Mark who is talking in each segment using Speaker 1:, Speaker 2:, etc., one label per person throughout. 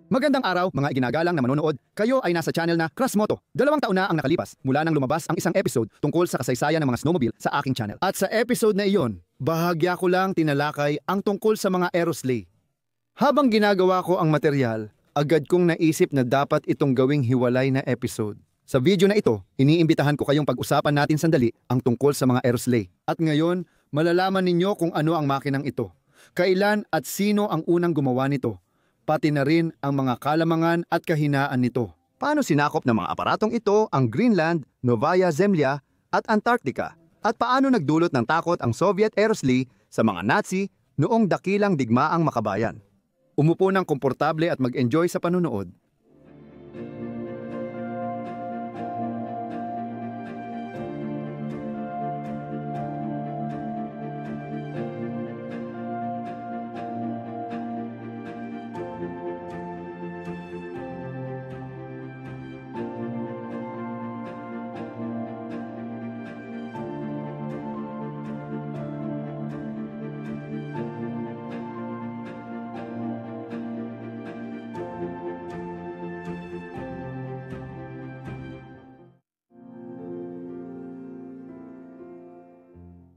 Speaker 1: Magandang araw mga iginagalang na manonood. Kayo ay nasa channel na Crush Moto. 2 taon na ang nakalipas mula nang lumabas ang isang episode tungkol sa kasaysayan ng mga snowmobile sa aking channel. At sa episode na iyon, bahagya ko lang tinalakay ang tungkol sa mga aerosleigh. Habang ginagawa ko ang material, agad kong naisip na dapat itong gawing hiwalay na episode. Sa video na ito, iniimbitahan ko kayong pag-usapan natin sandali ang tungkol sa mga aerosleigh. At ngayon, malalaman ninyo kung ano ang makinang ito, kailan at sino ang unang gumawa nito, pati na rin ang mga kalamangan at kahinaan nito. Paano sinakop ng mga aparatong ito ang Greenland, Novaya Zemlya at Antarctica? At paano nagdulot ng takot ang Soviet aerosleigh sa mga Nazi noong dakilang digmaang makabayan? Umupo ng komportable at mag-enjoy sa panunood.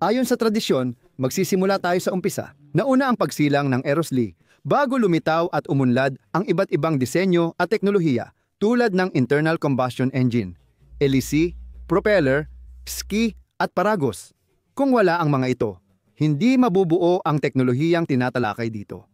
Speaker 1: Ayon sa tradisyon, magsisimula tayo sa umpisa. Nauna ang pagsilang ng aerosleigh bago lumitaw at umunlad ang iba't ibang disenyo at teknolohiya tulad ng internal combustion engine, LEC, propeller, ski at paragos. Kung wala ang mga ito, hindi mabubuo ang teknolohiyang tinatalakay dito.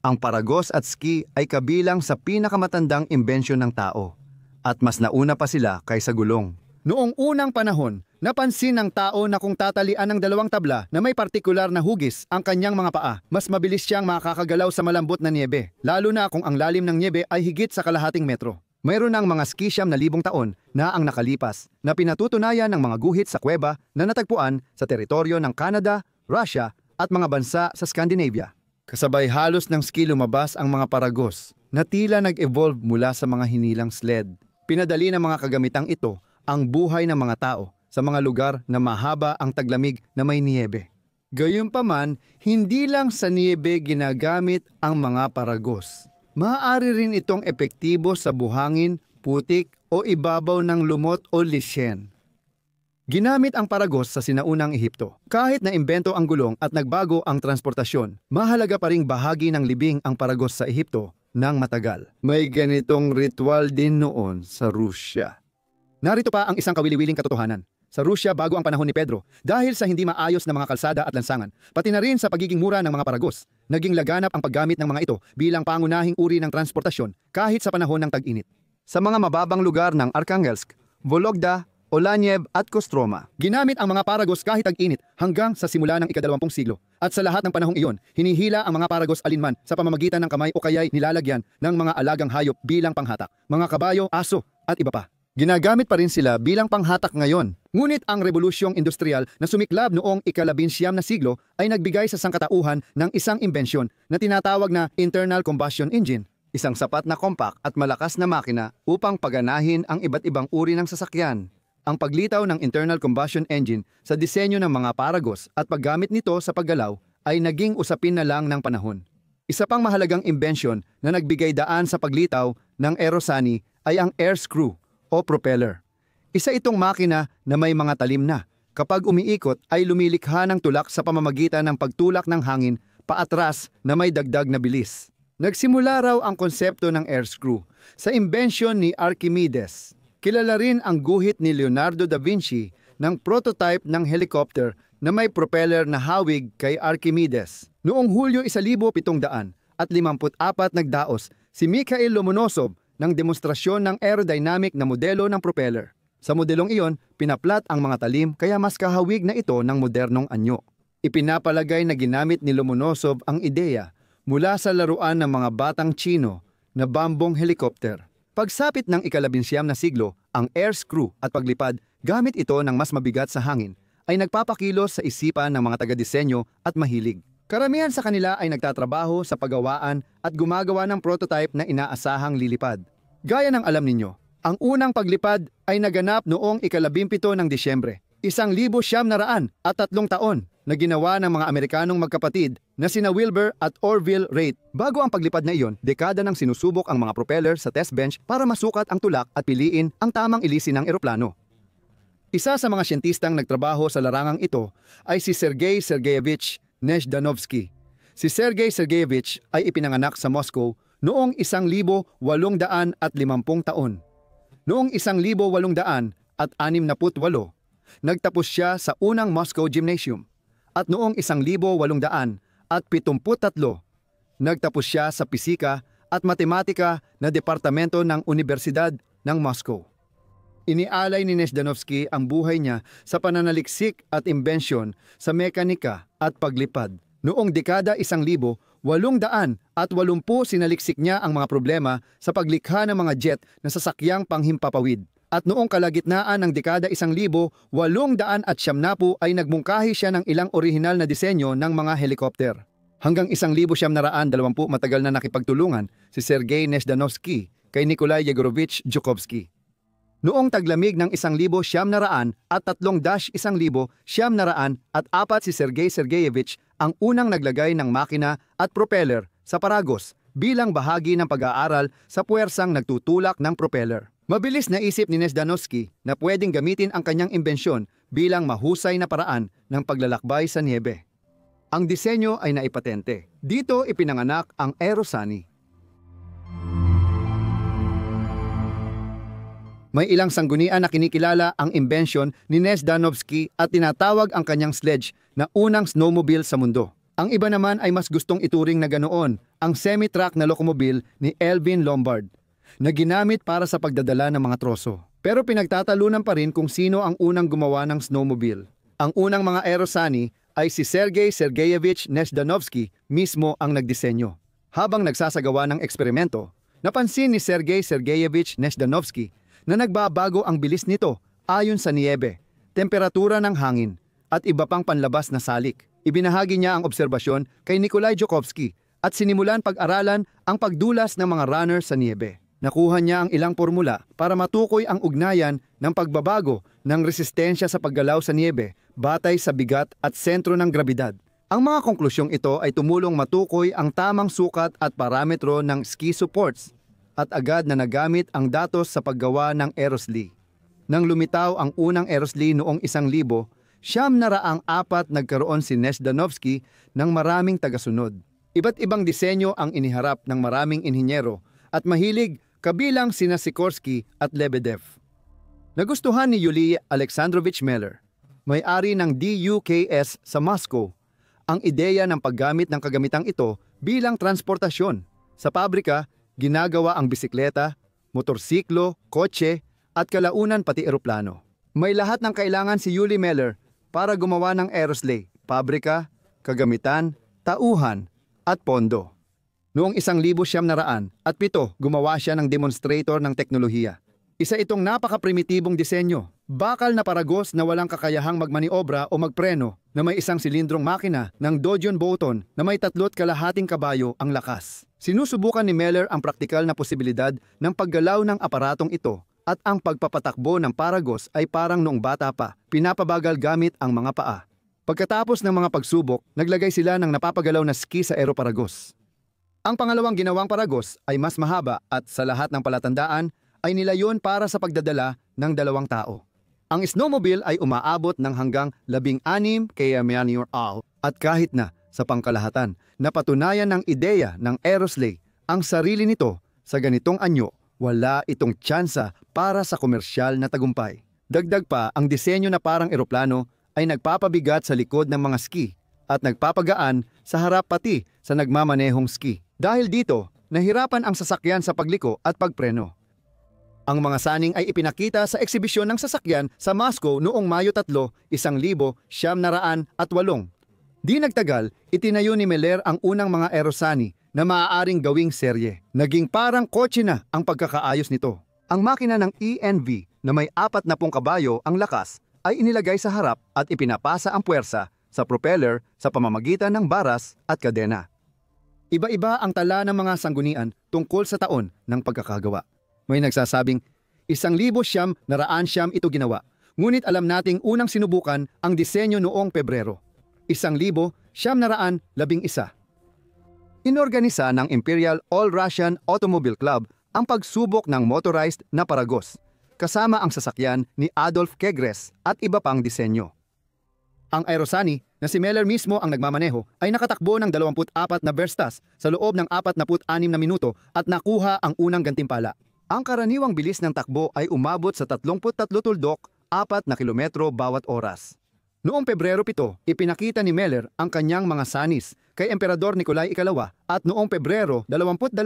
Speaker 1: Ang paragos at ski ay kabilang sa pinakamatandang imbensyon ng tao at mas nauna pa sila kaysa gulong. Noong unang panahon, napansin ng tao na kung tatalian ng 2 tabla na may partikular na hugis ang kanyang mga paa, mas mabilis siyang makakagalaw sa malambot na niebe, lalo na kung ang lalim ng niebe ay higit sa kalahating metro. Mayroon ng mga ski 9,000 taon na ang nakalipas na pinatutunayan ng mga guhit sa kuweba na natagpuan sa teritoryo ng Canada, Russia at mga bansa sa Scandinavia. Kasabay halos ng ski lumabas ang mga paragos na tila nag-evolve mula sa mga hinilang sled. Pinadali ng mga kagamitang ito ang buhay ng mga tao sa mga lugar na mahaba ang taglamig na may niyebe. Gayunpaman, hindi lang sa niyebe ginagamit ang mga paragos. Maaari rin itong epektibo sa buhangin, putik o ibabaw ng lumot o lisyen. Ginamit ang paragos sa sinaunang Ehipto. Kahit na imbento ang gulong at nagbago ang transportasyon, mahalaga pa ring bahagi ng libing ang paragos sa Ehipto nang matagal. May ganitong ritual din noon sa Rusya. Narito pa ang isang kawili-wiling katotohanan. Sa Rusya bago ang panahon ni Pedro, dahil sa hindi maayos na mga kalsada at lansangan, pati na rin sa pagiging mura ng mga paragos, naging laganap ang paggamit ng mga ito bilang pangunahing uri ng transportasyon kahit sa panahon ng tag-init. Sa mga mababang lugar ng Arkhangelsk, Vologda, Olaniev at Kostroma, ginamit ang mga paragos kahit tag-init hanggang sa simula ng ika-20 siglo. At sa lahat ng panahong iyon, hinihila ang mga paragos alinman sa pamamagitan ng kamay o kaya'y nilalagyan ng mga alagang hayop bilang panghatak, mga kabayo, aso at iba pa. Ginagamit pa rin sila bilang panghatak ngayon. Ngunit ang rebolusyong industrial na sumiklab noong ika-19 na siglo ay nagbigay sa sangkatauhan ng isang imbensyon na tinatawag na internal combustion engine, isang sapat na compact at malakas na makina upang paganahin ang iba't ibang uri ng sasakyan. Ang paglitaw ng internal combustion engine sa disenyo ng mga paragos at paggamit nito sa paggalaw ay naging usapin na lang ng panahon. Isa pang mahalagang imbensyon na nagbigay daan sa paglitaw ng aerosani ay ang air screw o propeller. Isa itong makina na may mga talim na. Kapag umiikot ay lumilikha ng tulak sa pamamagitan ng pagtulak ng hangin paatras na may dagdag na bilis. Nagsimula raw ang konsepto ng air screw sa imbensyon ni Archimedes. Kilala rin ang guhit ni Leonardo da Vinci ng prototype ng helicopter na may propeller na hawig kay Archimedes. Noong Hulyo 1754 nagdaos si Mikhail Lomonosov ng demonstrasyon ng aerodynamic na modelo ng propeller. Sa modelong iyon, pinaplat ang mga talim kaya mas kahawig na ito ng modernong anyo. Ipinapalagay na ginamit ni Lomonosov ang ideya mula sa laruan ng mga batang Tsino na bambong helicopter. Pagsapit ng ika-19 na siglo, ang air screw at paglipad gamit ito ng mas mabigat sa hangin ay nagpapakilos sa isipan ng mga taga-disenyo at mahilig. Karamihan sa kanila ay nagtatrabaho sa paggawaan at gumagawa ng prototype na inaasahang lilipad. Gaya ng alam ninyo, ang unang paglipad ay naganap noong ika-17 ng Disyembre, 1903 na ginawa ng mga Amerikanong magkapatid na sina Wilbur at Orville Wright. Bago ang paglipad na iyon, dekada nang sinusubok ang mga propeller sa test bench para masukat ang tulak at piliin ang tamang ilisin ng eroplano. Isa sa mga siyentistang nagtrabaho sa larangang ito ay si Sergei Sergeyevich Nezhdanovsky. Si Sergei Sergeyevich ay ipinanganak sa Moscow noong 1850 taon. Noong 1868, nagtapos siya sa unang Moscow Gymnasium. At noong 1873, nagtapos siya sa Pisika at Matematika na Departamento ng Universidad ng Moscow. Inialay ni Nezhdanovsky ang buhay niya sa pananaliksik at imbensyon sa mekanika at paglipad. Noong dekada 1880, sinaliksik niya ang mga problema sa paglikha ng mga jet na sasakyang panghimpapawid. At noong kalagitnaan ng dekada 1870 ay nagmungkahi siya ng ilang orihinal na disenyo ng mga helikopter. Hanggang 1920 matagal na nakipagtulungan si Sergei Nezhdanovsky kay Nikolai Yegorovich Zhukovsky. Noong taglamig ng 1900 at 3-1900 si Sergei Sergeyevich ang unang naglagay ng makina at propeller sa Paragos bilang bahagi ng pag-aaral sa puwersang nagtutulak ng propeller. Mabilis na isip ni Nezhdanovsky na pwedeng gamitin ang kanyang imbensyon bilang mahusay na paraan ng paglalakbay sa niebe. Ang disenyo ay naipatente. Dito ipinanganak ang Aerosani. May ilang sanggunian na kinikilala ang imbensyon ni Nezhdanovsky at tinatawag ang kanyang sledge na unang snowmobile sa mundo. Ang iba naman ay mas gustong ituring na ganoon ang semi-truck na lokomobil ni Elvin Lombard na ginamit para sa pagdadala ng mga troso. Pero pinagtatalunan pa rin kung sino ang unang gumawa ng snowmobile. Ang unang mga Aerosani ay si Sergei Sergeyevich Nezhdanovsky mismo ang nagdisenyo. Habang nagsasagawa ng eksperimento, napansin ni Sergei Sergeyevich Nezhdanovsky na nagbabago ang bilis nito ayon sa niebe, temperatura ng hangin, at iba pang panlabas na salik. Ibinahagi niya ang obserbasyon kay Nikolai Zhukovsky at sinimulan pag-aralan ang pagdulas ng mga runner sa niebe. Nakuha niya ang ilang formula para matukoy ang ugnayan ng pagbabago ng resistensya sa paggalaw sa niebe batay sa bigat at sentro ng grabidad. Ang mga konklusyong ito ay tumulong matukoy ang tamang sukat at parametro ng ski supports at agad na nagamit ang datos sa paggawa ng Aerosli. Nang lumitaw ang unang Aerosli noong 1904, nagkaroon si Nezhdanovsky ng maraming tagasunod. Iba't ibang disenyo ang iniharap ng maraming inhinyero at mahilig kabilang sina Sikorsky at Lebedev. Nagustuhan ni Yuli Alexandrovich Meller, may-ari ng DUKS sa Moscow, ang ideya ng paggamit ng kagamitang ito bilang transportasyon. Sa pabrika, ginagawa ang bisikleta, motorsiklo, kotse at kalaunan pati eroplano. May lahat ng kailangan si Yuli Meller para gumawa ng aerosleigh, pabrika, kagamitan, tauhan at pondo. Noong 1907, gumawa siya ng demonstrator ng teknolohiya. Isa itong napaka-primitibong disenyo, bakal na paragos na walang kakayahang magmaniobra o magpreno na may isang silindrong makina ng Dodgeon Boughton na may 3.5 kabayo ang lakas. Sinusubukan ni Meller ang praktikal na posibilidad ng paggalaw ng aparatong ito at ang pagpapatakbo ng paragos ay parang noong bata pa, pinapabagal gamit ang mga paa. Pagkatapos ng mga pagsubok, naglagay sila ng napapagalaw na ski sa aeroparagos. Ang pangalawang ginawang paragos ay mas mahaba at sa lahat ng palatandaan ay nilayon para sa pagdadala ng 2 tao. Ang snowmobile ay umaabot ng hanggang 16 km/h at kahit na sa pangkalahatan napatunayan ng ideya ng Aerosleigh ang sarili nito sa ganitong anyo, wala itong tsansa para sa komersyal na tagumpay. Dagdag pa, ang disenyo na parang eroplano ay nagpapabigat sa likod ng mga ski at nagpapagaan sa harap pati sa nagmamanehong ski. Dahil dito, nahirapan ang sasakyan sa pagliko at pagpreno. Ang mga saning ay ipinakita sa eksibisyon ng sasakyan sa Moscow noong Mayo 3, 1908. Di nagtagal, itinayo ni Meller ang unang mga Aerosani na maaaring gawing serye. Naging parang kotse na ang pagkakaayos nito. Ang makina ng ENV na may 40 kabayo ang lakas ay inilagay sa harap at ipinapasa ang puwersa sa propeller sa pamamagitan ng baras at kadena. Iba-iba ang tala ng mga sanggunian tungkol sa taon ng pagkakagawa. May nagsasabing, 1900 ito ginawa. Ngunit alam nating unang sinubukan ang disenyo noong Pebrero. 1911. Inorganisa ng Imperial All-Russian Automobile Club ang pagsubok ng motorized na Paragos, kasama ang sasakyan ni Adolf Kegres at iba pang disenyo. Ang Aerosani, na si Meller mismo ang nagmamaneho, ay nakatakbo ng 24 na verstas sa loob ng 46 na minuto at nakuha ang unang gantimpala. Ang karaniwang bilis ng takbo ay umabot sa 33 tuldok, 4 na kilometro bawat oras. Noong Pebrero 7, ipinakita ni Meller ang kanyang mga sanis kay Emperador Nikolai II at noong Pebrero 22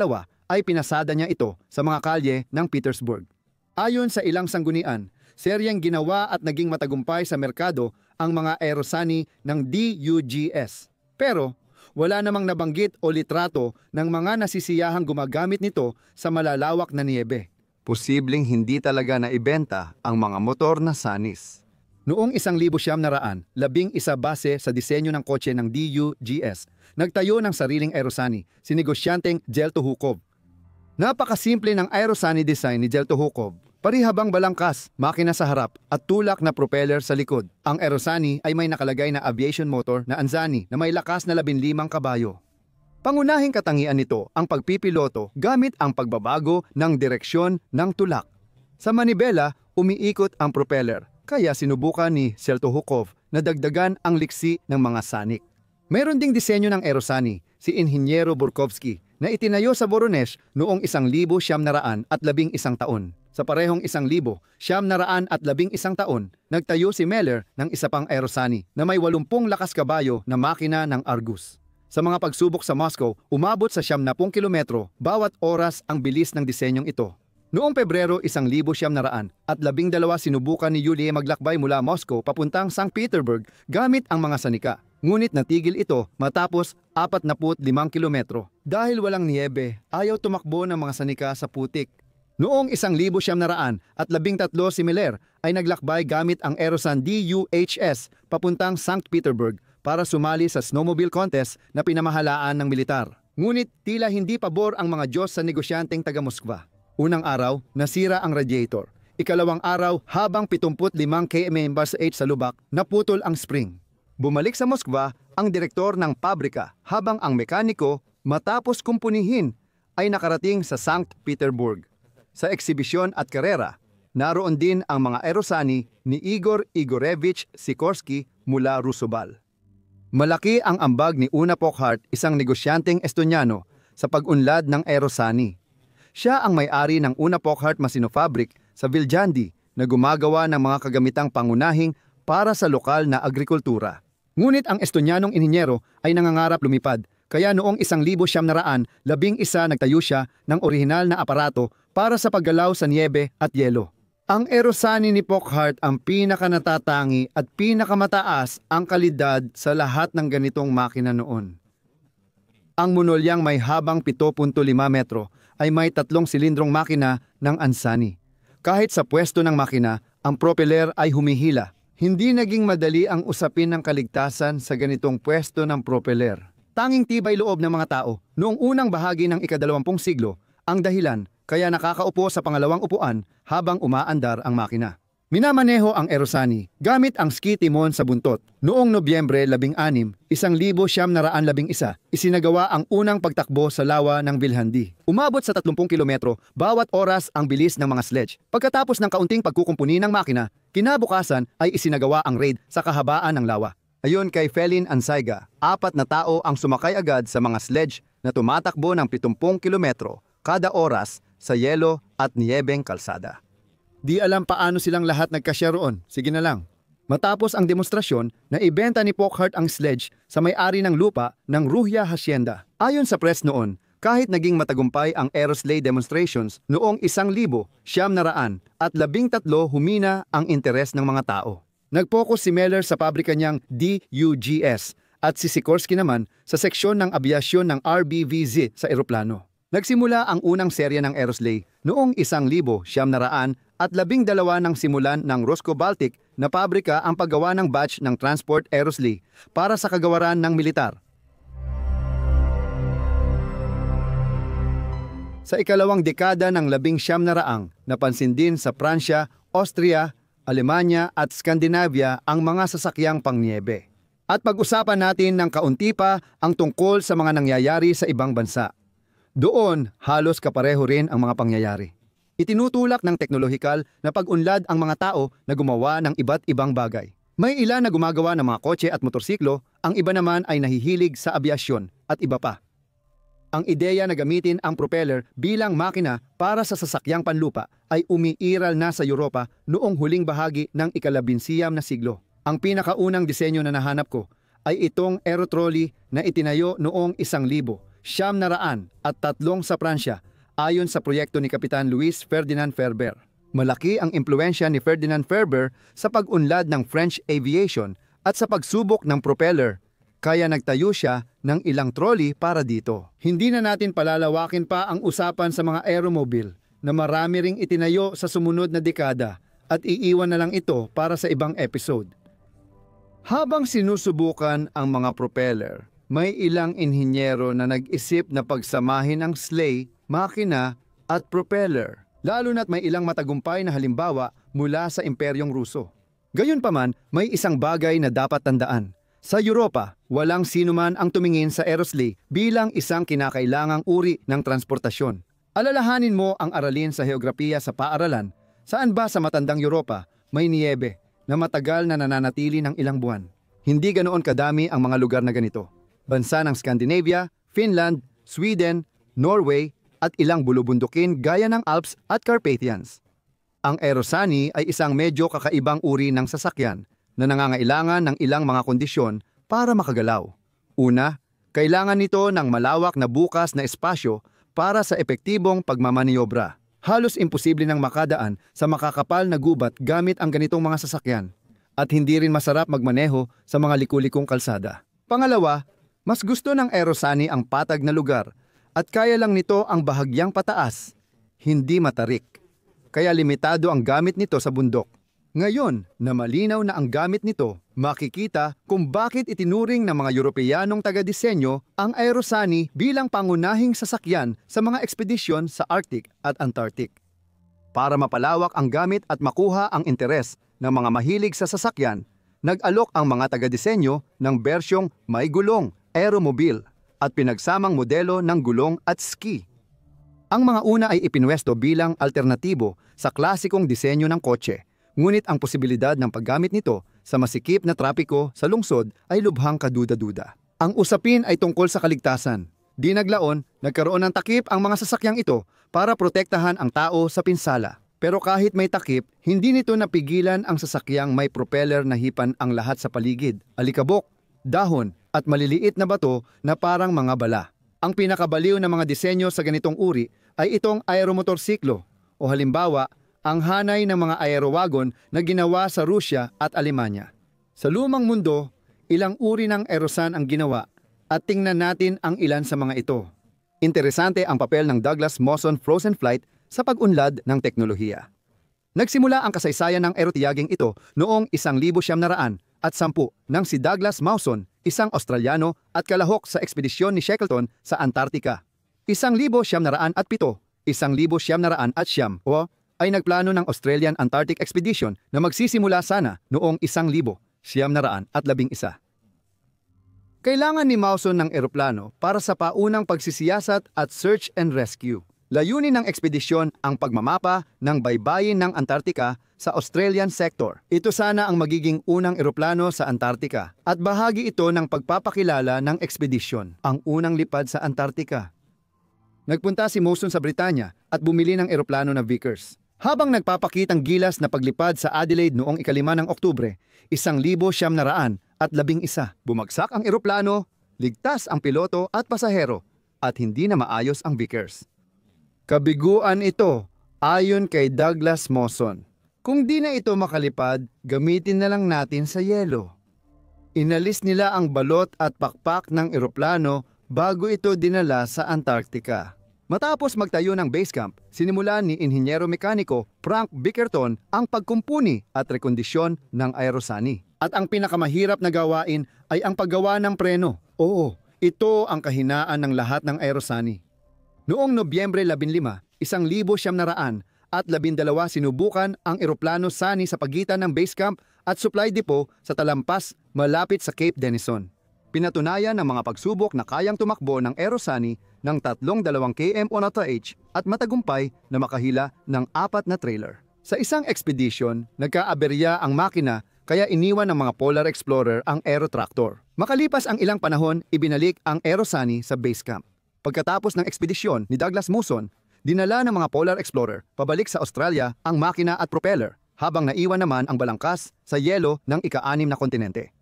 Speaker 1: ay pinasada niya ito sa mga kalye ng Petersburg. Ayon sa ilang sanggunian, seryeng ginawa at naging matagumpay sa merkado ang mga Aerosani ng DUGS. Pero wala namang nabanggit o litrato ng mga nasisiyahang gumagamit nito sa malalawak na niebe. Posibleng hindi talaga naibenta ang mga motor na sanis. Noong 1911, base sa disenyo ng kotse ng DUGS, nagtayo ng sariling Aerosani si negosyanteng Jeltohukov. Napakasimple ng Aerosani design ni Jeltohukov. Parihabang balangkas, makina sa harap at tulak na propeller sa likod. Ang Aerosani ay may nakalagay na aviation motor na Anzani na may lakas na 15 kabayo. Pangunahing katangian nito ang pagpipiloto gamit ang pagbabago ng direksyon ng tulak. Sa manibela, umiikot ang propeller. Kaya sinubukan ni Jeltohukov na dagdagan ang liksi ng mga sanik. Mayroon ding disenyo ng Aerosani, si Inhinyero Burkovsky, na itinayo sa Voronezh noong 1911 taon. Sa parehong 1911 taon, nagtayo si Meller ng isa pang Aerosani na may 80 lakas kabayo na makina ng Argus. Sa mga pagsubok sa Moscow, umabot sa 70 kilometro bawat oras ang bilis ng disenyong ito. Noong Pebrero 1912 sinubukan ni Yulie maglakbay mula Moscow papuntang St. Petersburg gamit ang mga sanika. Ngunit natigil ito matapos 45 kilometro. Dahil walang niebe, ayaw tumakbo ng mga sanika sa putik. Noong 1913 si Meller ay naglakbay gamit ang Aerosan DUHS papuntang St. Petersburg para sumali sa snowmobile contest na pinamahalaan ng militar. Ngunit tila hindi pabor ang mga Diyos sa negosyanteng taga-Moskva. Unang araw, nasira ang radiator. Ikalawang araw, habang 75 km/h sa lubak, naputol ang spring. Bumalik sa Moskva ang direktor ng pabrika habang ang mekaniko, matapos kumpunihin, ay nakarating sa St. Petersburg. Sa eksibisyon at karera, naroon din ang mga Aerosani ni Igor Igorevich Sikorsky mula Rusobal. Malaki ang ambag ni Una Pockhart, isang negosyanteng Estonyano, sa pag-unlad ng Aerosani. Siya ang may-ari ng Una Pockhart Masino Fabric sa Viljandi na gumagawa ng mga kagamitang pangunahing para sa lokal na agrikultura. Ngunit ang Estonyanong inhinyero ay nangangarap lumipad, kaya noong 1911 nagtayo siya ng orihinal na aparato para sa paggalaw sa niebe at yelo. Ang Aerosani ni Pockhart ang pinakanatatangi at pinakamataas ang kalidad sa lahat ng ganitong makina noon. Ang monolyang may habang 7.5 metro ay may 3 silindrong makina ng Anzani. Kahit sa pwesto ng makina, ang propeller ay humihila. Hindi naging madali ang usapin ng kaligtasan sa ganitong pwesto ng propeller. Tanging tibay loob ng mga tao noong unang bahagi ng ika-20 siglo ang dahilan kaya nakakaupo sa pangalawang upuan habang umaandar ang makina. Minamaneho ang Aerosani gamit ang ski timon sa buntot. Noong Nobyembre 16, 1911, isinagawa ang unang pagtakbo sa lawa ng Viljandi. Umabot sa 30 kilometro bawat oras ang bilis ng mga sledge. Pagkatapos ng kaunting pagkukumpuni ng makina, kinabukasan ay isinagawa ang raid sa kahabaan ng lawa. Ayon kay Felin Ansaiga, 4 na tao ang sumakay agad sa mga sledge na tumatakbo ng 70 kilometro kada oras sa yelo at niyebeng kalsada. Di alam paano silang lahat nagkasya roon. Sige na lang. Matapos ang demonstrasyon, naibenta ni Pockhart ang sledge sa may-ari ng lupa ng Ruhya Hacienda. Ayon sa press noon, kahit naging matagumpay ang Aerosleigh demonstrations noong 1913 humina ang interes ng mga tao. Nag-focus si Meller sa pabrika niyang DUGS at si Sikorsky naman sa seksyon ng abyasyon ng RBVZ sa eroplano. Nagsimula ang unang serye ng Aerosleigh noong 1912 nang simulan ng Roscoe Baltic na pabrika ang paggawa ng batch ng Transport Aerosleigh para sa kagawaran ng militar. Sa ikalawang dekada ng 1900, napansin din sa Pransya, Austria, Alemanya at Skandinavya ang mga sasakyang pangniebe. At pag-usapan natin ng kaunti pa ang tungkol sa mga nangyayari sa ibang bansa. Doon, halos kapareho rin ang mga pangyayari. Itinutulak ng teknolohikal na pag-unlad ang mga tao na gumawa ng iba't ibang bagay. May ilan na gumagawa ng mga kotse at motorsiklo, ang iba naman ay nahihilig sa abyasyon at iba pa. Ang ideya na gamitin ang propeller bilang makina para sa sasakyang panlupa ay umiiral na sa Europa noong huling bahagi ng ika-19 na siglo. Ang pinakaunang disenyo na nahanap ko ay itong aerotrolley na itinayo noong 1903 sa Pransya ayon sa proyekto ni Kapitan Louis Ferdinand Ferber. Malaki ang impluwensya ni Ferdinand Ferber sa pag-unlad ng French aviation at sa pagsubok ng propeller, kaya nagtayo siya ng ilang trolley para dito. Hindi na natin palalawakin pa ang usapan sa mga aeromobile na marami ring itinayo sa sumunod na dekada at iiwan na lang ito para sa ibang episode. Habang sinusubukan ang mga propeller, may ilang inhinyero na nag-isip na pagsamahin ang sleigh, makina at propeller, lalo na't may ilang matagumpay na halimbawa mula sa Imperyong Ruso. Gayunpaman, may isang bagay na dapat tandaan. Sa Europa, walang sinuman ang tumingin sa aerosleigh bilang isang kinakailangang uri ng transportasyon. Alalahanin mo ang aralin sa heograpiya sa paaralan, saan ba sa matandang Europa may niyebe na matagal na nananatili ng ilang buwan. Hindi ganoon kadami ang mga lugar na ganito. Bansa ng Scandinavia, Finland, Sweden, Norway at ilang bulubundukin gaya ng Alps at Carpathians. Ang Aerosani ay isang medyo kakaibang uri ng sasakyan na nangangailangan ng ilang mga kondisyon para makagalaw. Una, kailangan nito ng malawak na bukas na espasyo para sa epektibong pagmamaniobra. Halos imposible nang makadaan sa makakapal na gubat gamit ang ganitong mga sasakyan at hindi rin masarap magmaneho sa mga likulikong kalsada. Pangalawa, mas gusto ng Aerosani ang patag na lugar at kaya lang nito ang bahagyang pataas, hindi matarik. Kaya limitado ang gamit nito sa bundok. Ngayon na malinaw na ang gamit nito, makikita kung bakit itinuring ng mga Europeyanong taga-disenyo ang Aerosani bilang pangunahing sasakyan sa mga ekspedisyon sa Arctic at Antarctic. Para mapalawak ang gamit at makuha ang interes ng mga mahilig sa sasakyan, nag-alok ang mga taga-disenyo ng bersyong may gulong, aeromobile, at pinagsamang modelo ng gulong at ski. Ang mga una ay ipinwesto bilang alternatibo sa klasikong disenyo ng kotse. Ngunit ang posibilidad ng paggamit nito sa masikip na trapiko sa lungsod ay lubhang kaduda-duda. Ang usapin ay tungkol sa kaligtasan. Di naglaon, nagkaroon ng takip ang mga sasakyang ito para protektahan ang tao sa pinsala. Pero kahit may takip, hindi nito napigilan ang sasakyang may propeller na hipan ang lahat sa paligid, alikabok, dahon at maliliit na bato na parang mga bala. Ang pinakabaliw na mga disenyo sa ganitong uri ay itong aeromotorsiklo o halimbawa, ang hanay ng mga aerowagon na ginawa sa Rusya at Alemanya. Sa lumang mundo, ilang uri ng Aerosan ang ginawa at tingnan natin ang ilan sa mga ito. Interesante ang papel ng Douglas Mawson Frozen Flight sa pag-unlad ng teknolohiya. Nagsimula ang kasaysayan ng aerotiyaging ito noong 1910 nang si Douglas Mawson, isang Australiano at kalahok sa ekspedisyon ni Shackleton sa Antarctica. 1907, 1909 o ay nagplano ng Australian Antarctic Expedition na magsisimula sana noong 1911. Kailangan ni Mawson ng eroplano para sa paunang pagsisiyasat at search and rescue. Layunin ng ekspedisyon ang pagmamapa ng baybayin ng Antarctica sa Australian sector. Ito sana ang magiging unang eroplano sa Antarctica at bahagi ito ng pagpapakilala ng ekspedisyon, ang unang lipad sa Antarctica. Nagpunta si Mawson sa Britanya at bumili ng eroplano na Vickers. Habang nagpapakitang gilas na paglipad sa Adelaide noong 5 ng Oktubre, 1911, bumagsak ang eroplano, ligtas ang piloto at pasahero, at hindi na maayos ang Vickers. Kabiguan ito, ayon kay Douglas Mawson. Kung di na ito makalipad, gamitin na lang natin sa yelo. Inalis nila ang balot at pakpak ng eroplano bago ito dinala sa Antarctica. Matapos magtayo ng base camp, sinimulan ni inhinyero mekaniko Frank Bickerton ang pagkumpuni at rekondisyon ng Aerosani. At ang pinakamahirap na gawain ay ang paggawa ng preno. Oo, ito ang kahinaan ng lahat ng Aerosani. Noong Nobyembre 15, 1900 at 12 sinubukan ang eroplano Sunny sa pagitan ng base camp at supply depot sa Talampas malapit sa Cape Denison. Pinatunayan ng mga pagsubok na kayang tumakbo ng Aerosani ng 32 km on ATH at matagumpay na makahila ng 4 na trailer. Sa isang expedition, nagkaaberya ang makina kaya iniwan ng mga Polar Explorer ang Aerotractor. Makalipas ang ilang panahon, ibinalik ang Aerosani sa base camp. Pagkatapos ng ekspedisyon ni Douglas Muson, dinala ng mga Polar Explorer pabalik sa Australia ang makina at propeller habang naiwan naman ang balangkas sa yelo ng ika-6 na kontinente.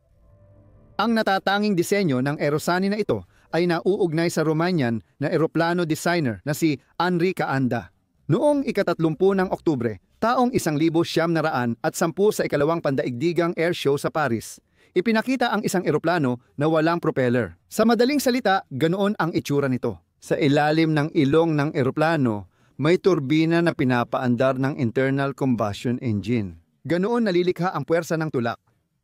Speaker 1: Ang natatanging disenyo ng Aerosani na ito ay nauugnay sa Romanian na eroplano designer na si Henri Caanda. Noong ika-30 ng Oktubre, taong 1910 sa ikalawang pandaigdigang air show sa Paris, ipinakita ang isang eroplano na walang propeller. Sa madaling salita, ganoon ang itsura nito. Sa ilalim ng ilong ng eroplano, may turbina na pinapaandar ng internal combustion engine. Ganoon nalilikha ang puwersa ng tulak.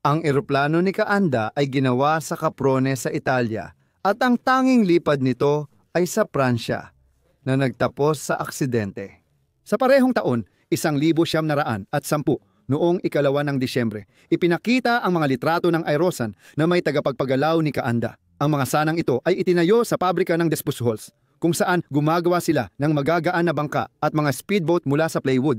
Speaker 1: Ang eroplano ni Caanda ay ginawa sa Caprone sa Italia at ang tanging lipad nito ay sa Pransya na nagtapos sa aksidente. Sa parehong taon, 1910 noong ika-2 ng Disyembre, ipinakita ang mga litrato ng Aerosan na may tagapagpagalaw ni Caanda. Ang mga sanang ito ay itinayo sa pabrika ng Despuzhols, kung saan gumagawa sila ng magagaan na bangka at mga speedboat mula sa plywood.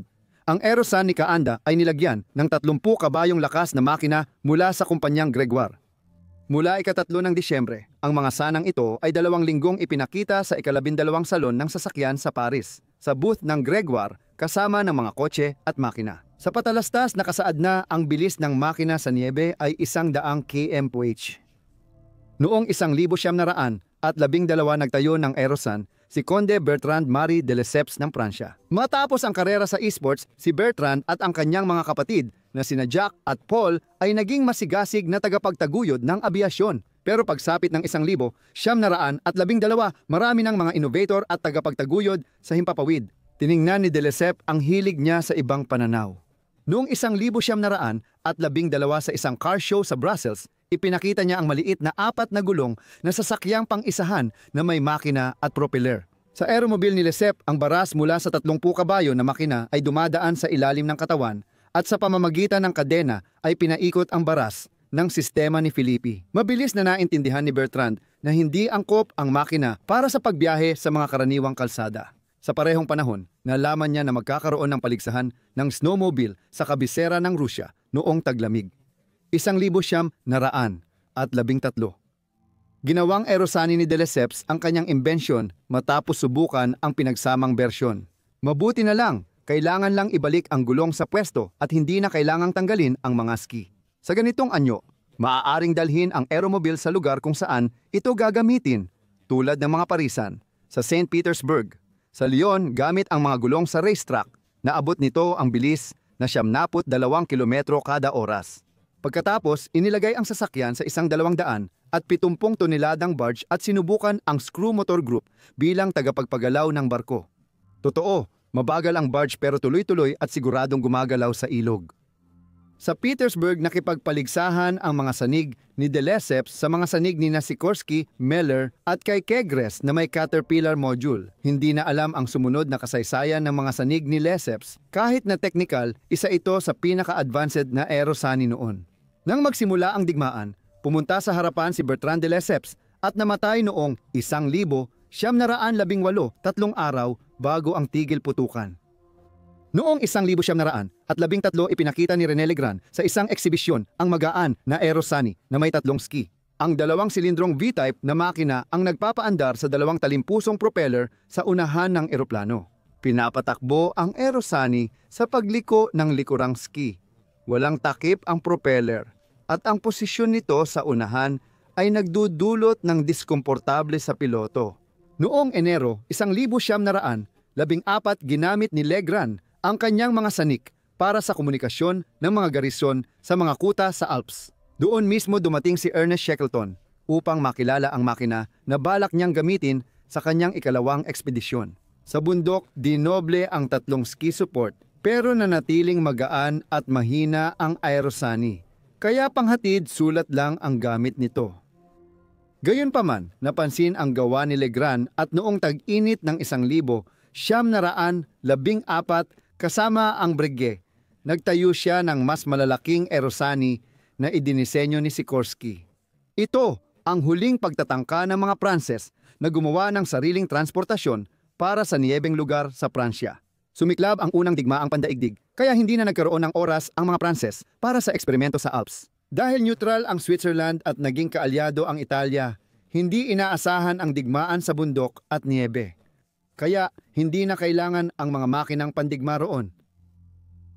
Speaker 1: Ang Aerosan ni Caanda ay nilagyan ng 30 kabayong lakas na makina mula sa kumpanyang Gregoire. Mula ika-3 ng Disyembre, ang mga sanang ito ay 2 linggong ipinakita sa ika-12 salon ng sasakyan sa Paris, sa booth ng Gregoire kasama ng mga kotse at makina. Sa patalastas nakasaad na ang bilis ng makina sa niebe ay 100 km/h. Noong 1912 nagtayo ng Aerosan si Conde Bertrand Marie de Lesseps ng Pransya. Matapos ang karera sa esports, si Bertrand at ang kanyang mga kapatid na sina Jack at Paul ay naging masigasig na tagapagtaguyod ng abiasyon. Pero pagsapit ng 1912, marami ng mga innovator at tagapagtaguyod sa himpapawid. Tiningnan ni de Lesseps ang hilig niya sa ibang pananaw. Noong 1912 sa isang car show sa Brussels, ipinakita niya ang maliit na 4 na gulong na sasakyang pang-isahan na may makina at propeller. Sa aeromobile ni Lesseps, ang baras mula sa 30 kabayo na makina ay dumadaan sa ilalim ng katawan at sa pamamagitan ng kadena ay pinaikot ang baras ng sistema ni Philippi. Mabilis na naintindihan ni Bertrand na hindi angkop ang makina para sa pagbiyahe sa mga karaniwang kalsada. Sa parehong panahon, nalaman niya na magkakaroon ng paligsahan ng snowmobile sa kabisera ng Rusya noong taglamig. 1913. Ginawang Aerosani ni de Lesseps ang kanyang imbensyon matapos subukan ang pinagsamang bersyon. Mabuti na lang, kailangan lang ibalik ang gulong sa pwesto at hindi na kailangang tanggalin ang mga ski. Sa ganitong anyo, maaaring dalhin ang aeromobile sa lugar kung saan ito gagamitin, tulad ng mga parisan, sa St. Petersburg. Sa Lyon, gamit ang mga gulong sa racetrack, naabot nito ang bilis na 72 kilometro kada oras. Pagkatapos, inilagay ang sasakyan sa 170 at 70 toneladang barge at sinubukan ang Screw Motor Group bilang tagapagpagalaw ng barko. Totoo, mabagal ang barge pero tuloy-tuloy at siguradong gumagalaw sa ilog. Sa Petersburg, nakipagpaligsahan ang mga sanig ni de Lesseps sa mga sanig ni Sikorsky, Meller at kay Kegres na may Caterpillar module. Hindi na alam ang sumunod na kasaysayan ng mga sanig ni Lesseps. Kahit na technical, isa ito sa pinaka-advanced na Aerosani noon. Nang magsimula ang digmaan, pumunta sa harapan si Bertrand de Lesseps at namatay noong 1918, 3 araw bago ang tigil putukan. Noong 1913, ipinakita ni René Legrand sa isang eksibisyon ang magaan na Aerosani na may 3 ski. Ang 2 silindrong V-type na makina ang nagpapaandar sa 2 talimpusong propeller sa unahan ng eroplano. Pinapatakbo ang Aerosani sa pagliko ng likurang ski. Walang takip ang propeller at ang posisyon nito sa unahan ay nagdudulot ng diskomportable sa piloto. Noong Enero 1914, ginamit ni Legrand ang kanyang mga sanik para sa komunikasyon ng mga garison sa mga kuta sa Alps. Doon mismo dumating si Ernest Shackleton upang makilala ang makina na balak niyang gamitin sa kanyang ikalawang ekspedisyon. Sa bundok, dinoble ang 3 ski support pero nanatiling magaan at mahina ang Aerosani. Kaya panghatid sulat lang ang gamit nito. Gayunpaman, napansin ang gawa ni Legrand at noong tag-init ng 1914, Kasama ang Breguet, nagtayo siya ng mas malalaking Aerosani na idinisenyo ni Sikorsky. Ito ang huling pagtatangka ng mga Pranses na gumawa ng sariling transportasyon para sa niyebeng lugar sa Pransya. Sumiklab ang unang digmaang pandaigdig, kaya hindi na nagkaroon ng oras ang mga Pranses para sa eksperimento sa Alps. Dahil neutral ang Switzerland at naging kaalyado ang Italia, hindi inaasahan ang digmaan sa bundok at niyebe. Kaya hindi na kailangan ang mga makinang pandigma roon.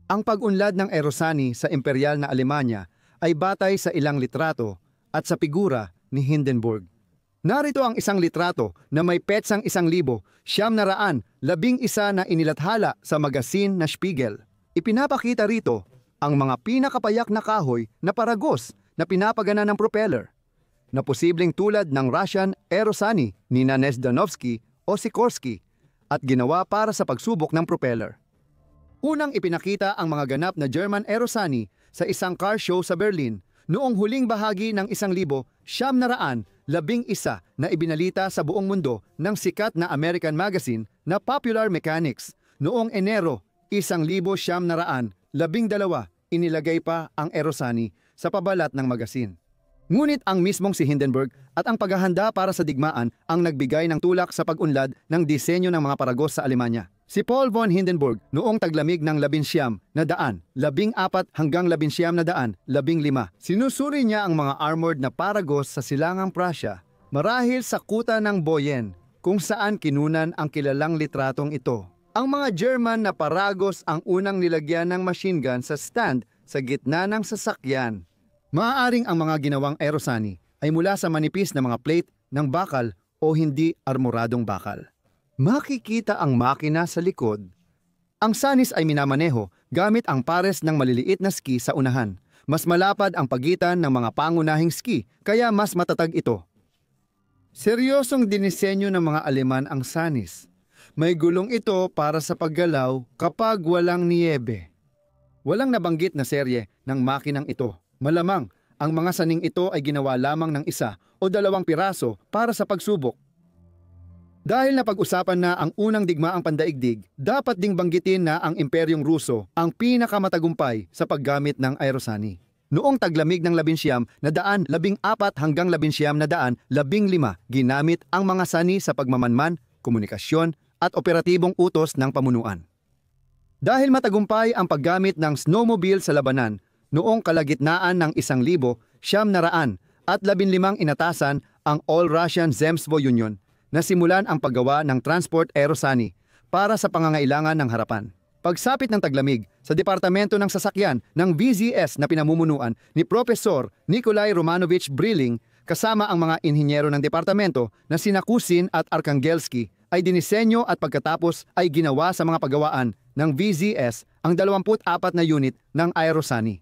Speaker 1: Ang pag-unlad ng Aerosani sa imperial na Alemanya ay batay sa ilang litrato at sa figura ni Hindenburg. Narito ang isang litrato na may petsang 1,911 na inilathala sa magasin na Spiegel. Ipinapakita rito ang mga pinakapayak na kahoy na paragos na pinapagana ng propeller, na posibleng tulad ng Russian Aerosani ni Nezdanovsky o Sikorsky at ginawa para sa pagsubok ng propeller. Unang ipinakita ang mga ganap na German Aerosani sa isang car show sa Berlin noong huling bahagi ng 1911 na ibinalita sa buong mundo ng sikat na American magazine na Popular Mechanics. Noong Enero 1912, inilagay pa ang Aerosani sa pabalat ng magasin. Ngunit ang mismong si Hindenburg at ang paghahanda para sa digmaan ang nagbigay ng tulak sa pag-unlad ng disenyo ng mga paragos sa Alemanya. Si Paul von Hindenburg noong taglamig ng 14 hanggang 15. Sinusuri niya ang mga armored na paragos sa silangang Prussia marahil sa kuta ng Boyen kung saan kinunan ang kilalang litratong ito. Ang mga German na paragos ang unang nilagyan ng machine gun sa stand sa gitna ng sasakyan. Maaaring ang mga ginawang Aerosani ay mula sa manipis na mga plate ng bakal o hindi armoradong bakal. Makikita ang makina sa likod. Ang Sanis ay minamaneho gamit ang pares ng maliliit na ski sa unahan. Mas malapad ang pagitan ng mga pangunahing ski kaya mas matatag ito. Seryosong dinisenyo ng mga Aleman ang Sanis. May gulong ito para sa paggalaw kapag walang niyebe. Walang nabanggit na serye ng makinang ito. Malamang ang mga saning ito ay ginawa lamang ng 1 o 2 piraso para sa pagsubok. Dahil napag-usapan na ang unang digmaang pandaigdig, dapat ding banggitin na ang Imperyong Ruso ang pinakamatagumpay sa paggamit ng Aerosani. Noong taglamig ng 1914 hanggang 1915, ginamit ang mga sani sa pagmamanman, komunikasyon at operatibong utos ng pamunuan. Dahil matagumpay ang paggamit ng snowmobile sa labanan, noong kalagitnaan ng 1915 inatasan ang All-Russian Zemstvo Union na simulan ang paggawa ng transport Aerosani para sa pangangailangan ng harapan. Pagsapit ng taglamig sa Departamento ng Sasakyan ng VZS na pinamumunuan ni Profesor Nikolai Romanovich Brilling kasama ang mga inhinyero ng departamento na sina Kusin at Arkangelsky ay dinisenyo at pagkatapos ay ginawa sa mga paggawaan ng VZS ang 24 na unit ng Aerosani.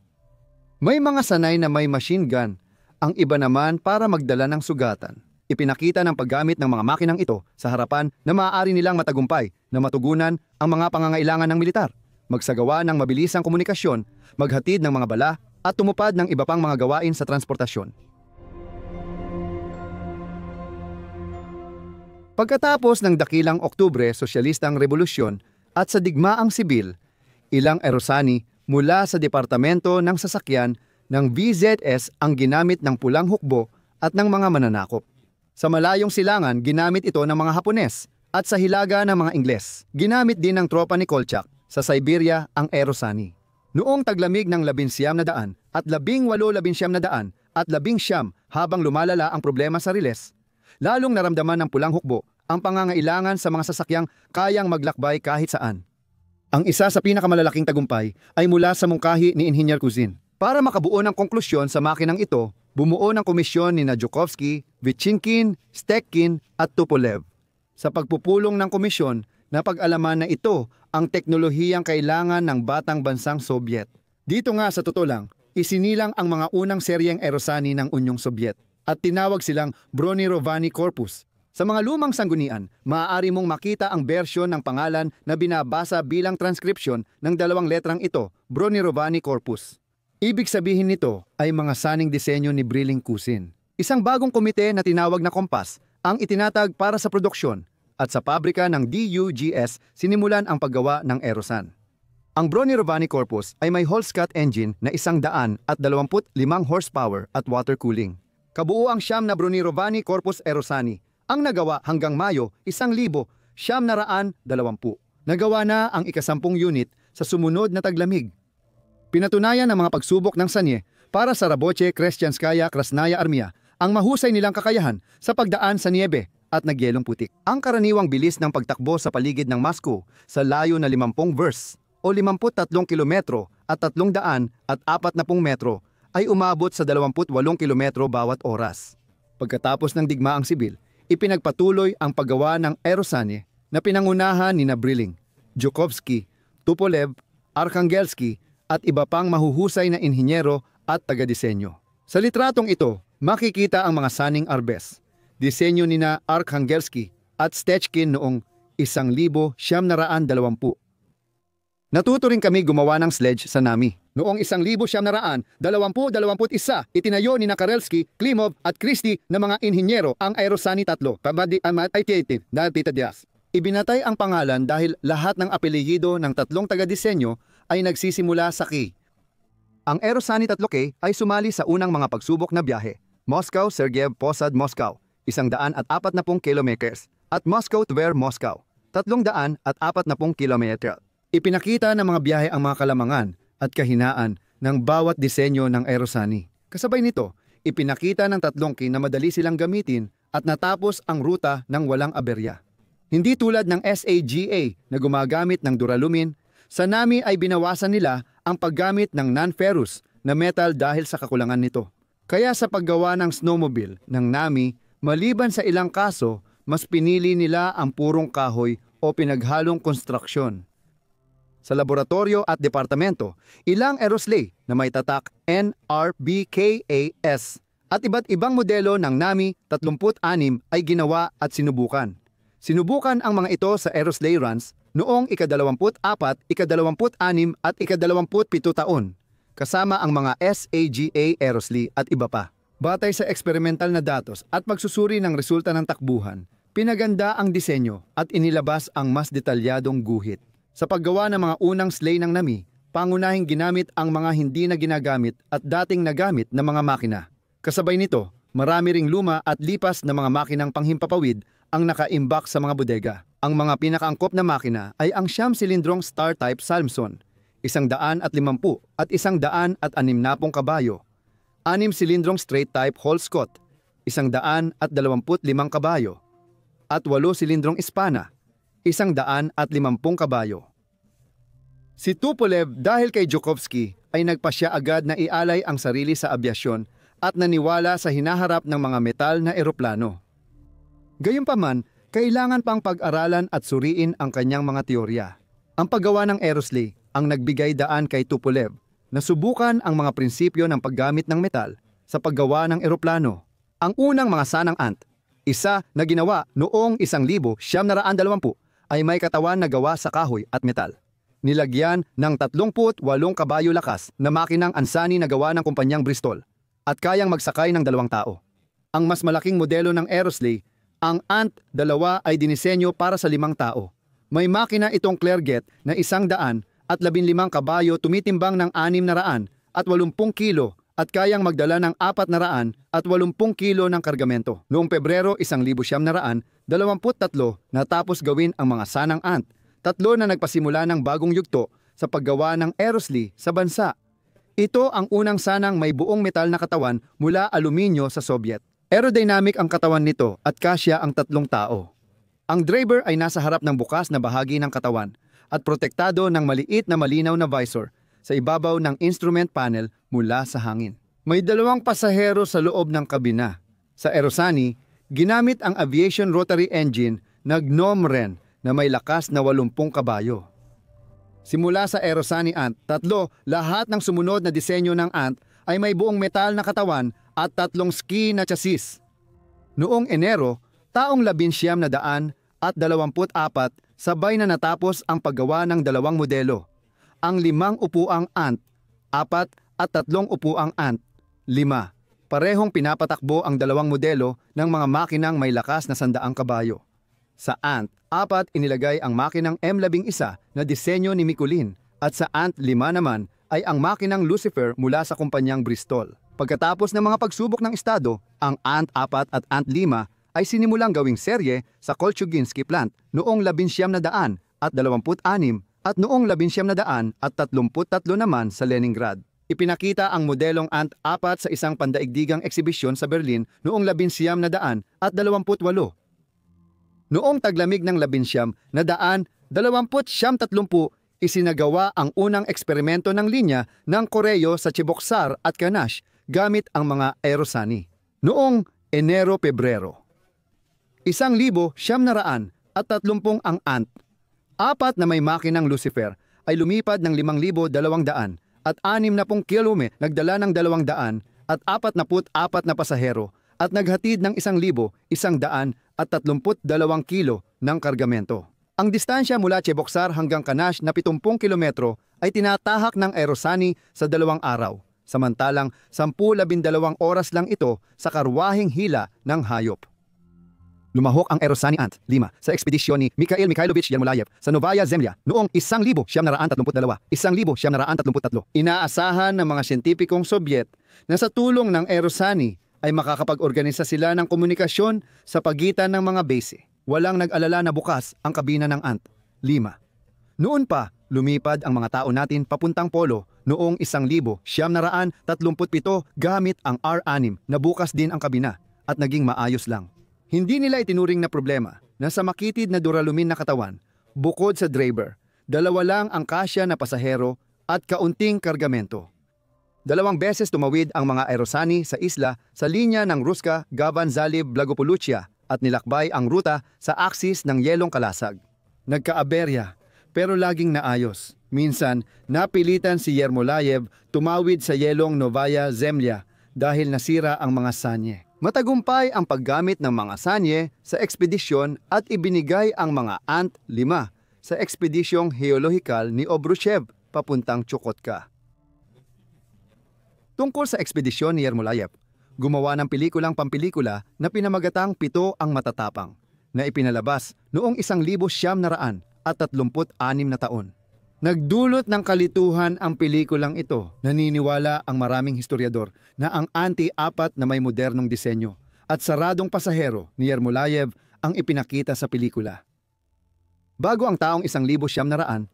Speaker 1: May mga sanay na may machine gun, ang iba naman para magdala ng sugatan. Ipinakita ng paggamit ng mga makinang ito sa harapan na maaari nilang matagumpay na matugunan ang mga pangangailangan ng militar, magsagawa ng mabilisang komunikasyon, maghatid ng mga bala at tumupad ng iba pang mga gawain sa transportasyon. Pagkatapos ng dakilang Oktubre Sosyalistang Revolusyon at sa digmaang sibil, ilang Aerosani mula sa Departamento ng Sasakyan ng VZS ang ginamit ng pulang hukbo at ng mga mananakop. Sa malayong silangan, ginamit ito ng mga Hapones at sa hilaga ng mga Ingles. Ginamit din ng tropa ni Kolchak sa Siberia ang Aerosani. Noong taglamig ng 1900 at 1819 at 19 habang lumalala ang problema sa riles, lalong naramdaman ng pulang hukbo ang pangangailangan sa mga sasakyang kayang maglakbay kahit saan. Ang isa sa pinakamalalaking tagumpay ay mula sa mungkahi ni Engineer Kuzin. Para makabuo ng konklusyon sa makinang ito, bumuo ng komisyon ni Joukowsky, Vichinkin, Stekkin at Tupolev. Sa pagpupulong ng komisyon, napag-alaman na ito ang teknolohiyang kailangan ng batang bansang Soviet. Dito nga sa totoo lang, isinilang ang mga unang seryeng Aerosani ng Unyong Soviet at tinawag silang Bronirovanny Corpus. Sa mga lumang sanggunian, maaari mong makita ang bersyon ng pangalan na binabasa bilang transcription ng 2 letrang ito, Bronirovanny Corpus. Ibig sabihin nito ay mga saning disenyo ni Brilling Kusin. Isang bagong komite na tinawag na Kompas ang itinatag para sa produksyon at sa pabrika ng DUGS sinimulan ang paggawa ng Aerosan. Ang Brony-Rovani Corpus ay may Holzcat engine na 125 horsepower at water cooling. Kabuuang siyam na Brony-Rovani Corpus Aerosani ang nagawa hanggang Mayo 1,920. Nagawa na ang ika-10 unit sa sumunod na taglamig. Pinatunayan ng mga pagsubok ng Sanye para sa Raboche Krestyanskaya Krasnaya Armia ang mahusay nilang kakayahan sa pagdaan sa niebe at nagyelong putik. Ang karaniwang bilis ng pagtakbo sa paligid ng Moscow sa layo na 50 verst o 53 kilometro at 340 metro ay umabot sa 28 kilometro bawat oras. Pagkatapos ng digmaang sibil, ipinagpatuloy ang paggawa ng Aerosani na pinangunahan ni Brilling, Zhukovsky, Tupolev, Arkhangelsky at iba pang mahuhusay na inhinyero at taga-disenyo. Sa litratong ito, makikita ang mga saning Arbes, disenyo ni na Arkhangelsky at Stechkin noong 1920. Natuto rin kami gumawa ng sledge sa Nami. Noong 1921, itinayo ni Karelsky, Klimov at Christie na mga inhinyero ang Aerosani 3, Ibinatay ang pangalan dahil lahat ng apelyido ng tatlong taga-disenyo ay nagsisimula sa K. Ang Aerosani 3K ay sumali sa unang mga pagsubok na biyahe, Moscow, Sergeyev, Posad, Moscow, 140 kilometers, at Moscow, Tver, Moscow, 340 kilometers. Ipinakita ng mga biyahe ang mga kalamangan at kahinaan ng bawat disenyo ng Aerosani. Kasabay nito, ipinakita ng 3K na madali silang gamitin at natapos ang ruta ng walang aberya. Hindi tulad ng SAGA na gumagamit ng duralumin, sa Nami ay binawasan nila ang paggamit ng non-ferrous na metal dahil sa kakulangan nito. Kaya sa paggawa ng snowmobile ng Nami, maliban sa ilang kaso, mas pinili nila ang purong kahoy o pinaghalong konstruksyon. Sa laboratorio at departamento, ilang aerosleigh na may tatak NRBKAS at iba't ibang modelo ng Nami 36 ay ginawa at sinubukan. Sinubukan ang mga ito sa aerosleigh runs noong ika-24, ika-26 at ika-27 taon, kasama ang mga SAGA aerosleigh at iba pa. Batay sa eksperimental na datos at pagsusuri ng resulta ng takbuhan, pinaganda ang disenyo at inilabas ang mas detalyadong guhit. Sa paggawa ng mga unang sleigh ng Nami, pangunahing ginamit ang mga hindi na ginagamit at dating nagamit na mga makina. Kasabay nito, marami ring luma at lipas na mga makinang panghimpapawid ang nakaimbak sa mga bodega. Ang mga pinakaangkop na makina ay ang 9 silindrong Star-type Salmson, 150 at 160 kabayo, 6 silindrong Straight-type Holzkott, 125 kabayo, at 8 silindrong Ispana, 150 kabayo. Si Tupolev dahil kay Zhukovsky ay nagpasya agad na ialay ang sarili sa abyasyon at naniwala sa hinaharap ng mga metal na eroplano. Gayunpaman, kailangan pang pag-aralan at suriin ang kanyang mga teorya. Ang paggawa ng aerosleigh ang nagbigay daan kay Tupolev na subukan ang mga prinsipyo ng paggamit ng metal sa paggawa ng eroplano. Ang unang mga sanang Ant, isa na ginawa noong 1920 ay may katawan na gawa sa kahoy at metal. Nilagyan ng 38 kabayo lakas na makinang Ansani na gawa ng kumpanyang Bristol at kayang magsakay ng 2 tao. Ang mas malaking modelo ng aerosleigh, ang Ant 2 ay dinisenyo para sa 5 tao. May makina itong Clerget na 115 kabayo tumitimbang ng 600 at 80 kilo at kayang magdala ng 400 at 80 kilo ng kargamento. Noong Pebrero 1923, natapos gawin ang mga sanang Ant, 3 na nagpasimula ng bagong yugto sa paggawa ng aerosleigh sa bansa. Ito ang unang sanang may buong metal na katawan mula aluminyo sa Soviet. Aerodynamic ang katawan nito at kasya ang 3 tao. Ang driver ay nasa harap ng bukas na bahagi ng katawan at protektado ng maliit na malinaw na visor sa ibabaw ng instrument panel mula sa hangin. May 2 pasahero sa loob ng kabina. Sa Aerosani, ginamit ang aviation rotary engine na Gnomren na may lakas na 80 kabayo. Simula sa Aerosani Ant 3, lahat ng sumunod na disenyo ng Ant ay may buong metal na katawan at 3 ski na chassis. Noong Enero, taong 1924, sabay na natapos ang paggawa ng 2 modelo. Ang 5 upuang Ant, 4 at 3 upuang Ant, 5. Parehong pinapatakbo ang 2 modelo ng mga makinang may lakas na 100 kabayo. Sa Ant 4 inilagay ang makinang M11 na disenyo ni Mikulin At sa Ant-5 naman ay ang makinang Lucifer mula sa kumpanyang Bristol. Pagkatapos ng mga pagsubok ng estado, ang Ant-4 at Ant-5 ay sinimulang gawing serye sa Kolchuginski plant noong 1926 at noong 1933 naman sa Leningrad. Ipinakita ang modelong Ant-4 sa isang pandaigdigang eksibisyon sa Berlin noong 1928. Noong taglamig ng 1929, isinagawa ang unang eksperimento ng linya ng Koreo sa Cheboksar at Kanash gamit ang mga aerosani. Noong Enero-Pebrero, 1,930 ang Ant-4 na may makinang Lucifer ay lumipad ng 5,200 at 60 kilometro nagdala ng 200 at 44 na pasahero at naghatid ng 1,132 kilo ng kargamento. Ang distansya mula Cheboksar hanggang Kanash na 70 kilometro ay tinatahak ng aerosani sa 2 araw, samantalang 10-12 oras lang ito sa karwaheng hila ng hayop. Lumahok ang aerosani Ant-5 sa ekspedisyon ni Mikhail Mikhailovich Yermolayev sa Novaya Zemlya noong 1932. Inaasahan ng mga siyentipikong Sobyet na sa tulong ng aerosani ay makakapag-organisa sila ng komunikasyon sa pagitan ng mga base. Walang nag-alala na bukas ang kabina ng Ant-5. Noon pa, lumipad ang mga tao natin papuntang polo noong 1937 gamit ang R-6 na bukas din ang kabina at naging maayos lang. Hindi nila itinuring na problema na sa makitid na duralumin na katawan, bukod sa driver, 2 lang ang kasya na pasahero at kaunting kargamento. 2 beses tumawid ang mga aerosani sa isla sa linya ng Ruska, Gavan Zaliv, Blagopoluchia at nilakbay ang ruta sa aksis ng yelong kalasag. Nagkaaberya pero laging naayos. Minsan, napilitan si Yermolayev tumawid sa yelong Novaya Zemlya dahil nasira ang mga sanye. Matagumpay ang paggamit ng mga sanye sa ekspedisyon at ibinigay ang mga Ant-5 sa ekspedisyong heolohikal ni Obruchev papuntang Chukotka. Tungkol sa ekspedisyon ni Yermolayev, gumawa ng pelikulang pampelikula na pinamagatang Pito ang Matatapang na ipinalabas noong 1936 na taon. Nagdulot ng kalituhan ang pelikulang ito. Naniniwala ang maraming historiador na ang Ant-4 na may modernong disenyo at saradong pasahero ni Yermolayev ang ipinakita sa pelikula. Bago ang taong 1939,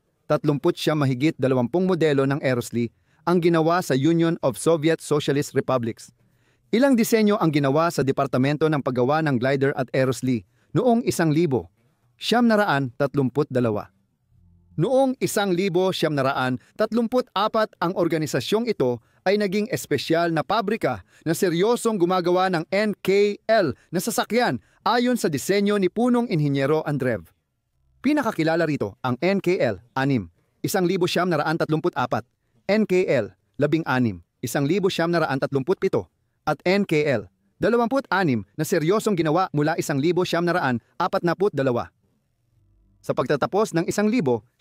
Speaker 1: mahigit 20 modelo ng Aerosli ang ginawa sa Union of Soviet Socialist Republics. Ilang disenyo ang ginawa sa Departamento ng Paggawa ng Glider at Aerosli noong 1932. Noong 1934 ang organisasyong ito ay naging espesyal na pabrika na seryosong gumagawa ng NKL na sasakyan ayon sa disenyo ni punong inhinyero Andreev. Pinakakilala rito ang NKL-6, 1934, NKL-16, 1937 at NKL-26 na seryosong ginawa mula 1942. Sa pagtatapos ng 1935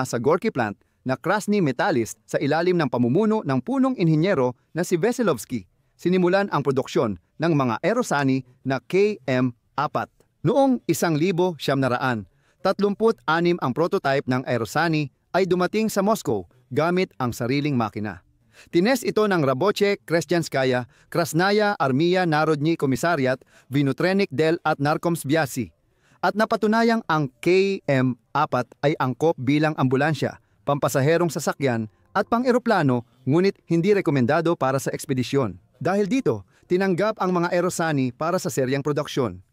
Speaker 1: sa Gorky Plant na Krasny Metallist sa ilalim ng pamumuno ng punong inhinyero na si Veselovsky, sinimulan ang produksyon ng mga aerosani na KM-4. Noong 1936, 36 ang prototype ng aerosani ay dumating sa Moscow gamit ang sariling makina. Tines ito ng Raboche Kresyanskaya, Krasnaya Armia Narodny Komisariat, Vinutrenik Del at Narkomsvyasi. At napatunayang ang KM-4 ay angkop bilang ambulansya, pampasaherong sasakyan at pang-eroplano ngunit hindi rekomendado para sa ekspedisyon. Dahil dito, tinanggap ang mga aerosani para sa seryang produksyon.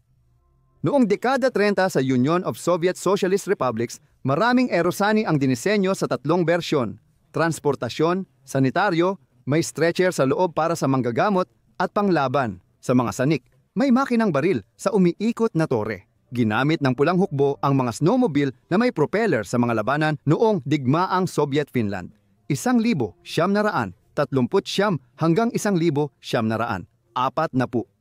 Speaker 1: Noong dekada 30 sa Union of Soviet Socialist Republics, maraming aerosani ang dinisenyo sa 3 bersyon: transportasyon, sanitaryo, may stretcher sa loob para sa manggagamot at panglaban. Sa mga sanik, may makinang baril sa umiikot na tore. Ginamit ng pulang hukbo ang mga snowmobile na may propeller sa mga labanan noong digmaang Soviet-Finland. 1939 hanggang 1940.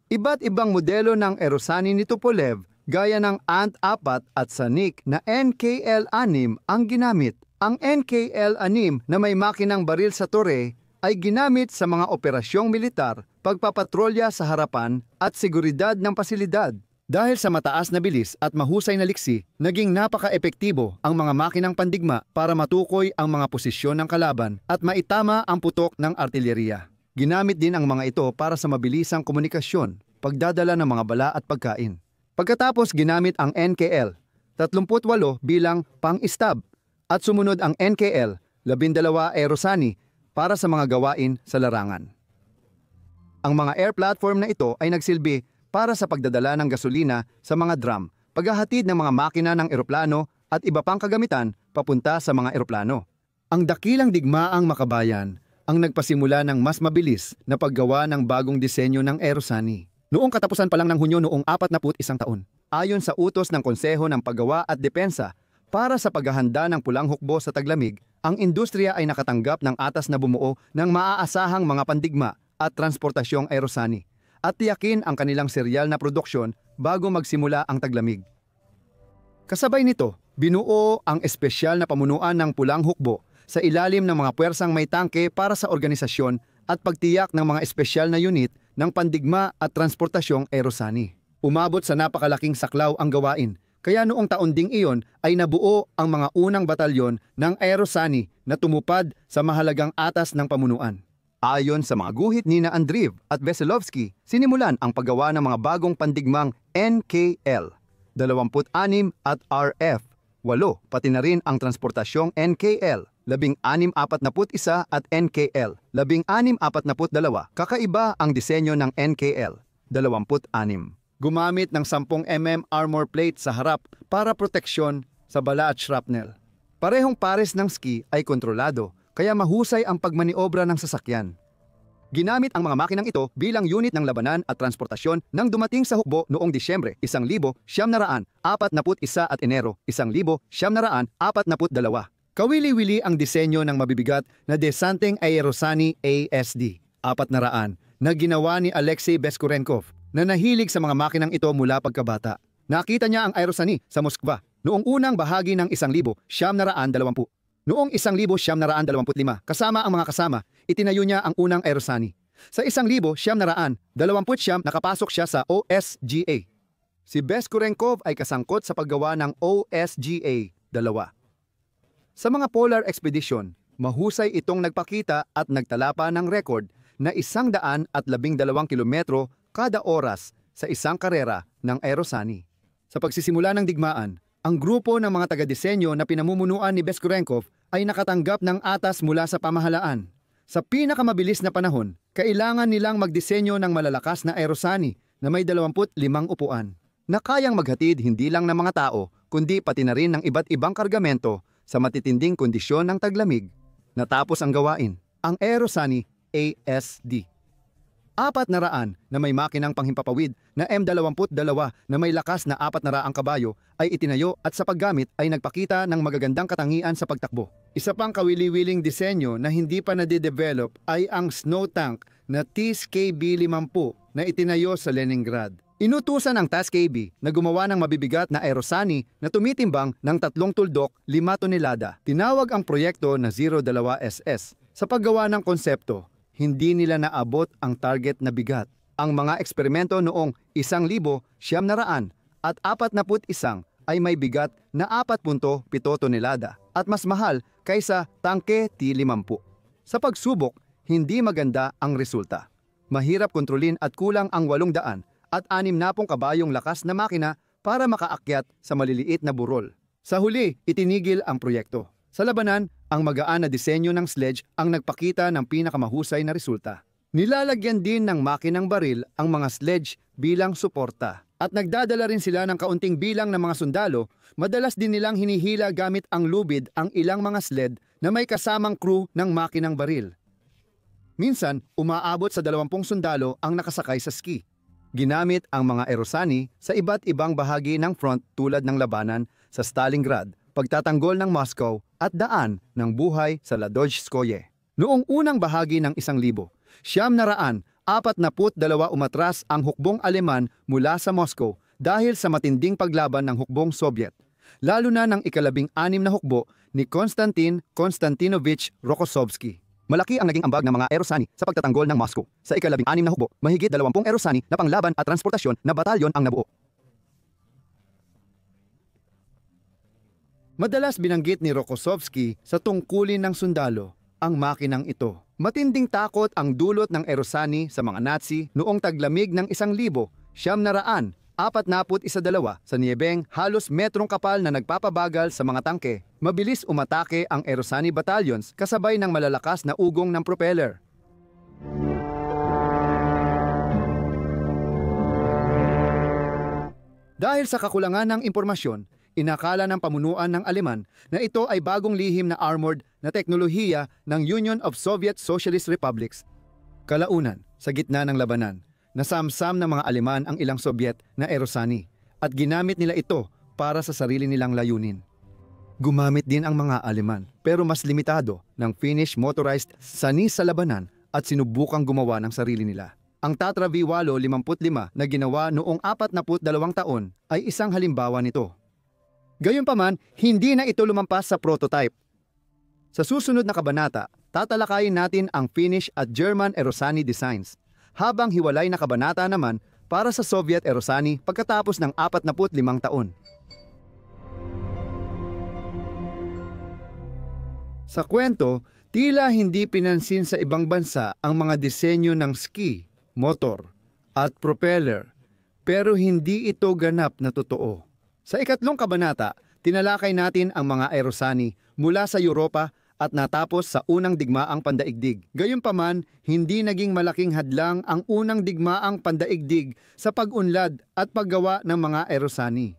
Speaker 1: Iba't ibang modelo ng aerosani ni Tupolev gaya ng Ant-4 at Sanik na NKL-6 ang ginamit. Ang NKL-6 na may makinang baril sa tore ay ginamit sa mga operasyong militar, pagpapatrolya sa harapan at seguridad ng pasilidad. Dahil sa mataas na bilis at mahusay na liksi, naging napaka-epektibo ang mga makinang pandigma para matukoy ang mga posisyon ng kalaban at maitama ang putok ng artilyeriya. Ginamit din ang mga ito para sa mabilisang komunikasyon, pagdadala ng mga bala at pagkain. Pagkatapos ginamit ang NKL, 38 bilang pang-istab, at sumunod ang NKL, 12 aerosani para sa mga gawain sa larangan. Ang mga air platform na ito ay nagsilbi para sa pagdadala ng gasolina sa mga drum, paghahatid ng mga makina ng eroplano at iba pang kagamitan papunta sa mga eroplano. Ang dakilang digmaang makabayan ang nagpasimula ng mas mabilis na paggawa ng bagong disenyo ng aerosani. Noong katapusan pa lang ng Hunyo noong 41 taon, ayon sa utos ng Konseho ng Paggawa at Depensa para sa paghahanda ng pulang hukbo sa taglamig, ang industriya ay nakatanggap ng atas na bumuo ng maaasahang mga pandigma at transportasyong aerosani at tiyakin ang kanilang seryal na produksyon bago magsimula ang taglamig. Kasabay nito, binuo ang espesyal na pamunuan ng pulang hukbo sa ilalim ng mga puwersang may tangke para sa organisasyon at pagtiyak ng mga espesyal na unit ng pandigma at transportasyong aerosani. Umabot sa napakalaking saklaw ang gawain, kaya noong taon ding iyon ay nabuo ang mga unang batalyon ng aerosani na tumupad sa mahalagang atas ng pamunuan. Ayon sa mga guhit ni Andreev at Veselovsky, sinimulan ang paggawa ng mga bagong pandigmang NKL, 26 at RF, 8, pati na rin ang transportasyong NKL, 1641 at NKL, 1642. Kakaiba ang disenyo ng NKL, 26. Gumamit ng 10 mm armor plate sa harap para proteksyon sa bala at shrapnel. Parehong pares ng ski ay kontrolado, kaya mahusay ang pagmaniobra ng sasakyan. Ginamit ang mga makinang ito bilang unit ng labanan at transportasyon nang dumating sa hukbo noong Disyembre 1941 at Enero 1942. Kawili-wili ang disenyo ng mabibigat na Desanteng Aerosani ASD 400 na ginawa ni Alexei Beskurenkov na nahilig sa mga makinang ito mula pagkabata. Nakita niya ang aerosani sa Moskva noong unang bahagi ng 1920. Noong 1925, kasama ang mga kasama, itinayo niya ang unang aerosani. Sa 1929, nakapasok siya sa OSGA. Si Beskurenkov ay kasangkot sa paggawa ng OSGA-2. Sa mga polar expedition, mahusay itong nagpakita at nagtala pa ng record na 112 kilometro kada oras sa isang karera ng aerosani. Sa pagsisimula ng digmaan, ang grupo ng mga taga-disenyo na pinamumunuan ni Beskurenkov ay nakatanggap ng atas mula sa pamahalaan. Sa pinakamabilis na panahon, kailangan nilang magdisenyo ng malalakas na aerosani na may 25 upuan, na kayang maghatid hindi lang ng mga tao, kundi pati na rin ng iba't ibang kargamento sa matitinding kondisyon ng taglamig. Natapos ang gawain, ang aerosani ASD 400 na may makinang panghimpapawid na M22 na may lakas na 400 kabayo ay itinayo at sa paggamit ay nagpakita ng magagandang katangian sa pagtakbo. Isa pang kawili-wiling disenyo na hindi pa nade-develop ay ang snow tank na TSKB-50 na itinayo sa Leningrad. Inutusan ang TSKB na gumawa ng mabibigat na aerosani na tumitimbang ng 3 tuldok 5 tonelada. Tinawag ang proyekto na 02SS. Sa paggawa ng konsepto, hindi nila naabot ang target na bigat. Ang mga eksperimento noong 1,900 at 41 ay may bigat na 4.7 tonelada at mas mahal kaysa tangke T-50. Sa pagsubok, hindi maganda ang resulta. Mahirap kontrolin at kulang ang 800 at 60 kabayong lakas na makina para makaakyat sa maliliit na burol. Sa huli, itinigil ang proyekto. Sa labanan, ang magaan na disenyo ng sledge ang nagpakita ng pinakamahusay na resulta. Nilalagyan din ng makinang baril ang mga sledge bilang suporta. At nagdadala rin sila ng kaunting bilang ng mga sundalo, madalas din nilang hinihila gamit ang lubid ang ilang mga sled na may kasamang crew ng makinang baril. Minsan, umaabot sa 20 sundalo ang nakasakay sa ski. Ginamit ang mga aerosani sa iba't ibang bahagi ng front tulad ng labanan sa Stalingrad, pagtatanggol ng Moscow at daan ng buhay sa Ladojskoye. Noong unang bahagi ng 1,000, 942 umatras ang hukbong Aleman mula sa Moscow dahil sa matinding paglaban ng hukbong Soviet, lalo na ng 16 na hukbo ni Konstantin Konstantinovich Rokossovsky. Malaki ang naging ambag ng mga aerosani sa pagtatanggol ng Moscow. Sa 16 na hukbo, mahigit 20 aerosani na panglaban at transportasyon na batalyon ang nabuo. Madalas binanggit ni Rokossovsky sa tungkulin ng sundalo ang makinang ito. Matinding takot ang dulot ng Erosani sa mga Nazi noong taglamig ng 1942 sa niyebeng halos metrong kapal na nagpapabagal sa mga tangke. Mabilis umatake ang Erosani battalions kasabay ng malalakas na ugong ng propeller. Dahil sa kakulangan ng impormasyon, inakala ng pamunuan ng Aleman na ito ay bagong lihim na armored na teknolohiya ng Union of Soviet Socialist Republics. Kalaunan, sa gitna ng labanan, nasamsam ng mga Aleman ang ilang Soviet na Erosani at ginamit nila ito para sa sarili nilang layunin. Gumamit din ang mga Aleman pero mas limitado ng Finnish motorized sani sa labanan at sinubukang gumawa ng sarili nila. Ang Tatra V855 na ginawa noong 42 taon ay isang halimbawa nito. Gayunpaman, hindi na ito lumampas sa prototype. Sa susunod na kabanata, tatalakayin natin ang Finnish at German Erosani designs, habang hiwalay na kabanata naman para sa Soviet Erosani pagkatapos ng 45 taon. Sa kwento, tila hindi pinansin sa ibang bansa ang mga disenyo ng ski, motor, at propeller, pero hindi ito ganap na totoo. Sa ikatlong kabanata, tinalakay natin ang mga Erosani mula sa Europa at natapos sa unang digmaang pandaigdig. Gayunpaman, hindi naging malaking hadlang ang unang digmaang pandaigdig sa pag-unlad at paggawa ng mga Erosani.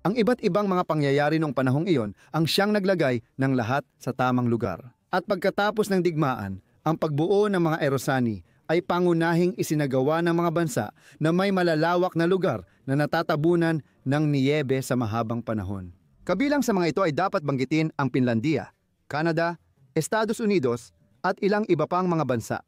Speaker 1: Ang iba't ibang mga pangyayari noong panahong iyon ang siyang naglagay ng lahat sa tamang lugar. At pagkatapos ng digmaan, ang pagbuo ng mga Erosani ay pangunahing isinagawa ng mga bansa na may malalawak na lugar na natatabunan ng niyebe sa mahabang panahon. Kabilang sa mga ito ay dapat banggitin ang Finlandia, Canada, Estados Unidos at ilang iba pang mga bansa.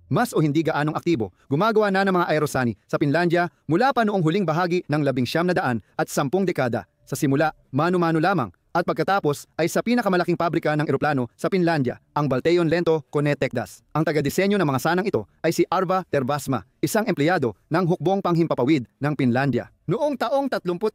Speaker 1: Mas o hindi gaanong aktibo, gumagawa na ng mga Erosani sa Finlandia mula pa noong huling bahagi ng 1910 at 10 dekada. Sa simula, mano-mano lamang at pagkatapos ay sa pinakamalaking pabrika ng eroplano sa Finlandia, ang Balteon Lento Konettekdas. Ang taga-disenyo ng mga sanang ito ay si Arva Tervasma, isang empleyado ng hukbong panghimpapawid ng Finlandia. Noong taong 35,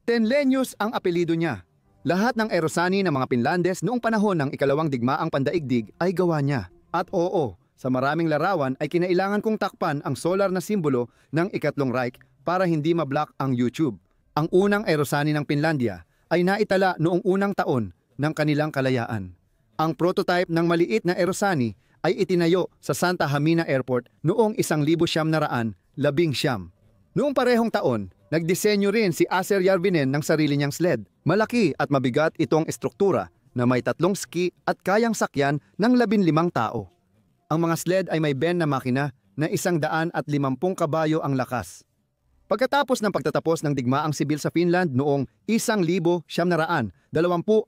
Speaker 1: Tenlenius ang apelido niya. Lahat ng Erosani ng mga Finlandes noong panahon ng ikalawang digmaang pandaigdig ay gawa niya. At oo, sa maraming larawan ay kinailangan kong takpan ang solar na simbolo ng Ikatlong Reich para hindi ma-block ang YouTube. Ang unang Erosani ng Finlandia ay naitala noong unang taon ng kanilang kalayaan. Ang prototype ng maliit na Erosani ay itinayo sa Santa Hamina Airport noong 1919. Noong parehong taon, nagdisenyo rin si Aser Järvinen ng sarili niyang sled. Malaki at mabigat itong estruktura na may 3 ski at kayang sakyan ng 15 tao. Ang mga sled ay may Ben na makina na 150 kabayo ang lakas. Pagkatapos ng pagtatapos ng digmaang sibil sa Finland noong 1920, 20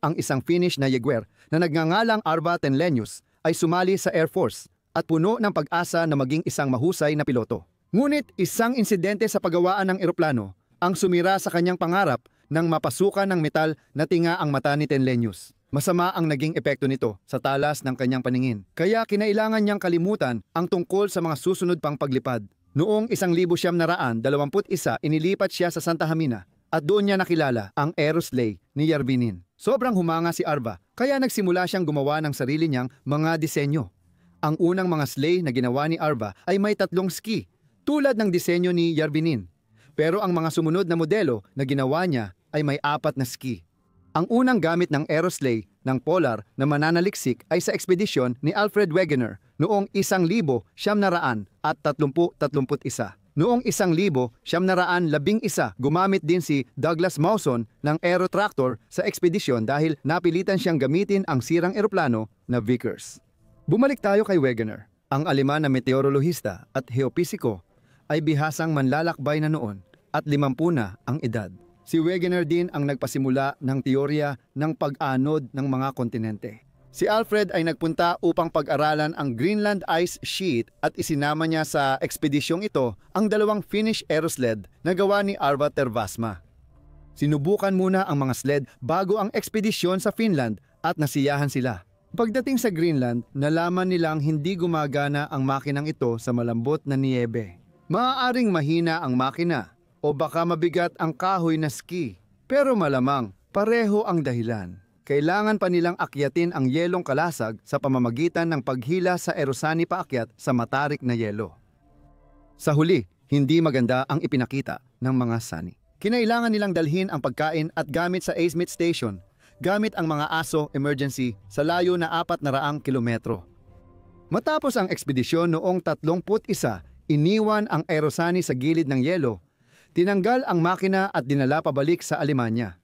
Speaker 1: ang isang Finnish na Jaguar na nagngangalang Arva Tenlenius ay sumali sa Air Force at puno ng pag-asa na maging isang mahusay na piloto. Ngunit isang insidente sa paggawaan ng eroplano ang sumira sa kanyang pangarap nang mapasukan ng metal na tinga ang mata ni Tenlenius. Masama ang naging epekto nito sa talas ng kanyang paningin. Kaya kinailangan niyang kalimutan ang tungkol sa mga susunod pang paglipad. Noong 1921, inilipat siya sa Santa Hamina at doon niya nakilala ang Aeroslay ni Järvinen. Sobrang humanga si Arva kaya nagsimula siyang gumawa ng sarili niyang mga disenyo. Ang unang mga sleigh na ginawa ni Arva ay may 3 ski tulad ng disenyo ni Järvinen. Pero ang mga sumunod na modelo na ginawa niya ay may 4 na ski. Ang unang gamit ng Aeroslay ng Polar na mananaliksik ay sa ekspedisyon ni Alfred Wegener noong 1931. Noong 1911, gumamit din si Douglas Mawson ng Aerotractor sa ekspedisyon dahil napilitan siyang gamitin ang sirang eroplano na Vickers. Bumalik tayo kay Wegener. Ang Aleman na meteorolohista at heopisiko ay bihasang manlalakbay na noon at 50 na ang edad. Si Wegener din ang nagpasimula ng teorya ng pag-anod ng mga kontinente. Si Alfred ay nagpunta upang pag-aralan ang Greenland Ice Sheet at isinama niya sa ekspedisyong ito ang 2 Finnish aerosled na gawa ni Arva Tervasma. Sinubukan muna ang mga sled bago ang ekspedisyon sa Finland at nasiyahan sila. Pagdating sa Greenland, nalaman nilang hindi gumagana ang makinang ito sa malambot na niyebe. Maaaring mahina ang makina o baka mabigat ang kahoy na ski. Pero malamang, Pareho ang dahilan. Kailangan pa nilang akyatin ang yelong kalasag sa pamamagitan ng paghila sa Erosani paakyat sa matarik na yelo. Sa huli, hindi maganda ang ipinakita ng mga Sani. Kinailangan nilang dalhin ang pagkain at gamit sa ASMIT station, gamit ang mga aso emergency sa layo na 400 kilometro. Matapos ang ekspedisyon noong 31, iniwan ang Erosani sa gilid ng yelo, tinanggal ang makina at dinala pabalik sa Alemanya.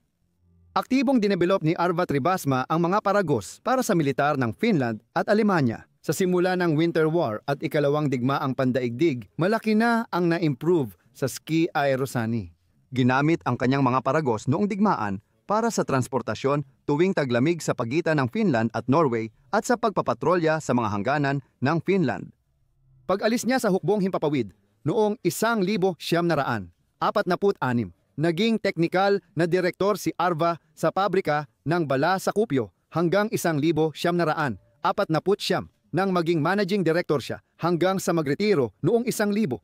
Speaker 1: Aktibong dinevelop ni Arva Tribasma ang mga Paragos para sa militar ng Finland at Alemanya. Sa simula ng Winter War at ikalawang digmaang pandaigdig, malaki na ang na-improve sa ski Aerosani. Ginamit ang kanyang mga Paragos noong digmaan para sa transportasyon tuwing taglamig sa pagitan ng Finland at Norway at sa pagpapatrolya sa mga hangganan ng Finland. Pag-alis niya sa hukbong himpapawid noong 1946, naging teknikal na direktor si Arva sa pabrika ng bala sa Kuopio hanggang 1949 nang maging managing director siya hanggang sa magretiro noong 1956.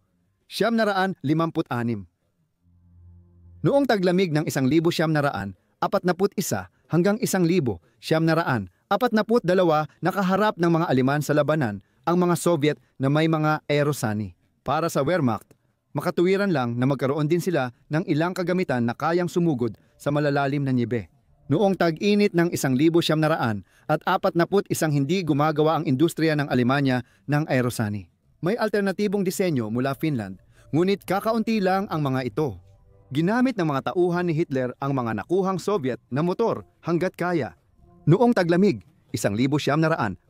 Speaker 1: Noong taglamig ng 1941 hanggang 1942, nakaharap ng mga Aleman sa labanan ang mga Soviet na may mga Aerosani. Para sa Wehrmacht, makatuwiran lang na magkaroon din sila ng ilang kagamitan na kayang sumugod sa malalalim na nyebe. Noong tag-init ng 1941 hindi gumagawa ang industriya ng Alemanya ng Aerosani. May alternatibong disenyo mula Finland, ngunit kakaunti lang ang mga ito. Ginamit ng mga tauhan ni Hitler ang mga nakuhang Soviet na motor hanggat kaya. Noong taglamig, 1941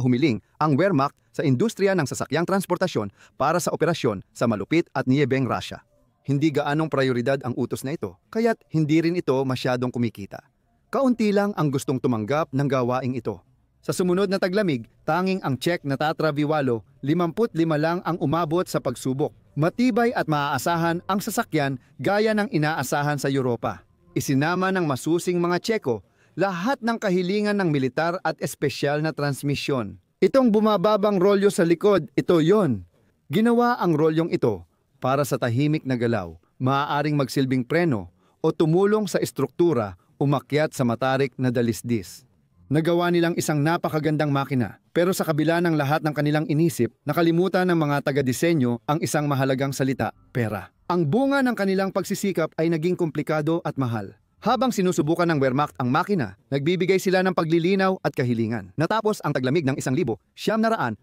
Speaker 1: humiling ang Wehrmacht sa industriya ng sasakyang transportasyon para sa operasyon sa malupit at niyebeng Russia. Hindi gaanong prioridad ang utos na ito, kaya't hindi rin ito masyadong kumikita. Kaunti lang ang gustong tumanggap ng gawaing ito. Sa sumunod na taglamig, tanging ang Czech na Tatra V8, 55 lang ang umabot sa pagsubok. Matibay at maaasahan ang sasakyan gaya ng inaasahan sa Europa. Isinama ng masusing mga Tseko lahat ng kahilingan ng militar at espesyal na transmisyon. Itong bumababang rolyo sa likod, ito yon. Ginawa ang rolyong ito para sa tahimik na galaw, maaaring magsilbing preno o tumulong sa estruktura umakyat sa matarik na dalisdis. Nagawa nilang isang napakagandang makina, pero sa kabila ng lahat ng kanilang inisip, nakalimutan ng mga taga-disenyo ang isang mahalagang salita, pera. Ang bunga ng kanilang pagsisikap ay naging komplikado at mahal. Habang sinusubukan ng Wehrmacht ang makina, nagbibigay sila ng paglilinaw at kahilingan. Natapos ang taglamig ng 1942, 43.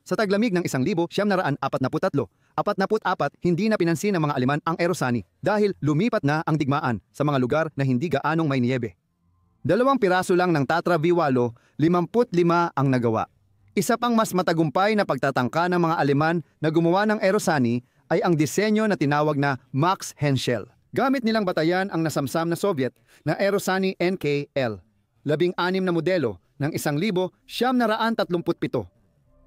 Speaker 1: Sa taglamig ng 1943, 44, hindi na pinansin ng mga Aleman ang Erosani dahil lumipat na ang digmaan sa mga lugar na hindi gaanong may niyebe. 2 piraso lang ng Tatra V8, 55 ang nagawa. Isa pang mas matagumpay na pagtatangka ng mga Aleman na gumawa ng Erosani ay ang disenyo na tinawag na Max Henschel. Gamit nilang batayan ang nasamsam na Soviet na Erosani NKL, 16 na modelo ng 1937.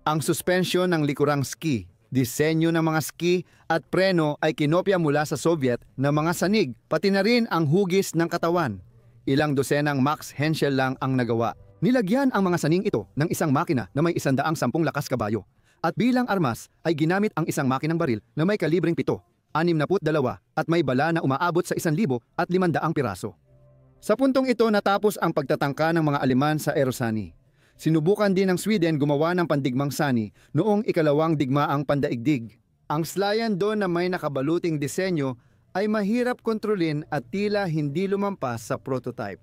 Speaker 1: Ang suspensyon ng likurang ski, disenyo ng mga ski at preno ay kinopya mula sa Soviet na mga sanig, pati na rin ang hugis ng katawan. Ilang dosenang Max Henschel lang ang nagawa. Nilagyan ang mga saning ito ng isang makina na may 110 lakas kabayo. At bilang armas ay ginamit ang isang makinang baril na may kalibreng 7, 62 at may bala na umaabot sa 1,500 piraso. Sa puntong ito natapos ang pagtatangka ng mga Aleman sa Erosani. Sinubukan din ng Sweden gumawa ng pandigmang Sani noong ikalawang digmaang pandaigdig. Ang slayan doon na may nakabaluting disenyo ay mahirap kontrolin at tila hindi lumampas sa prototype.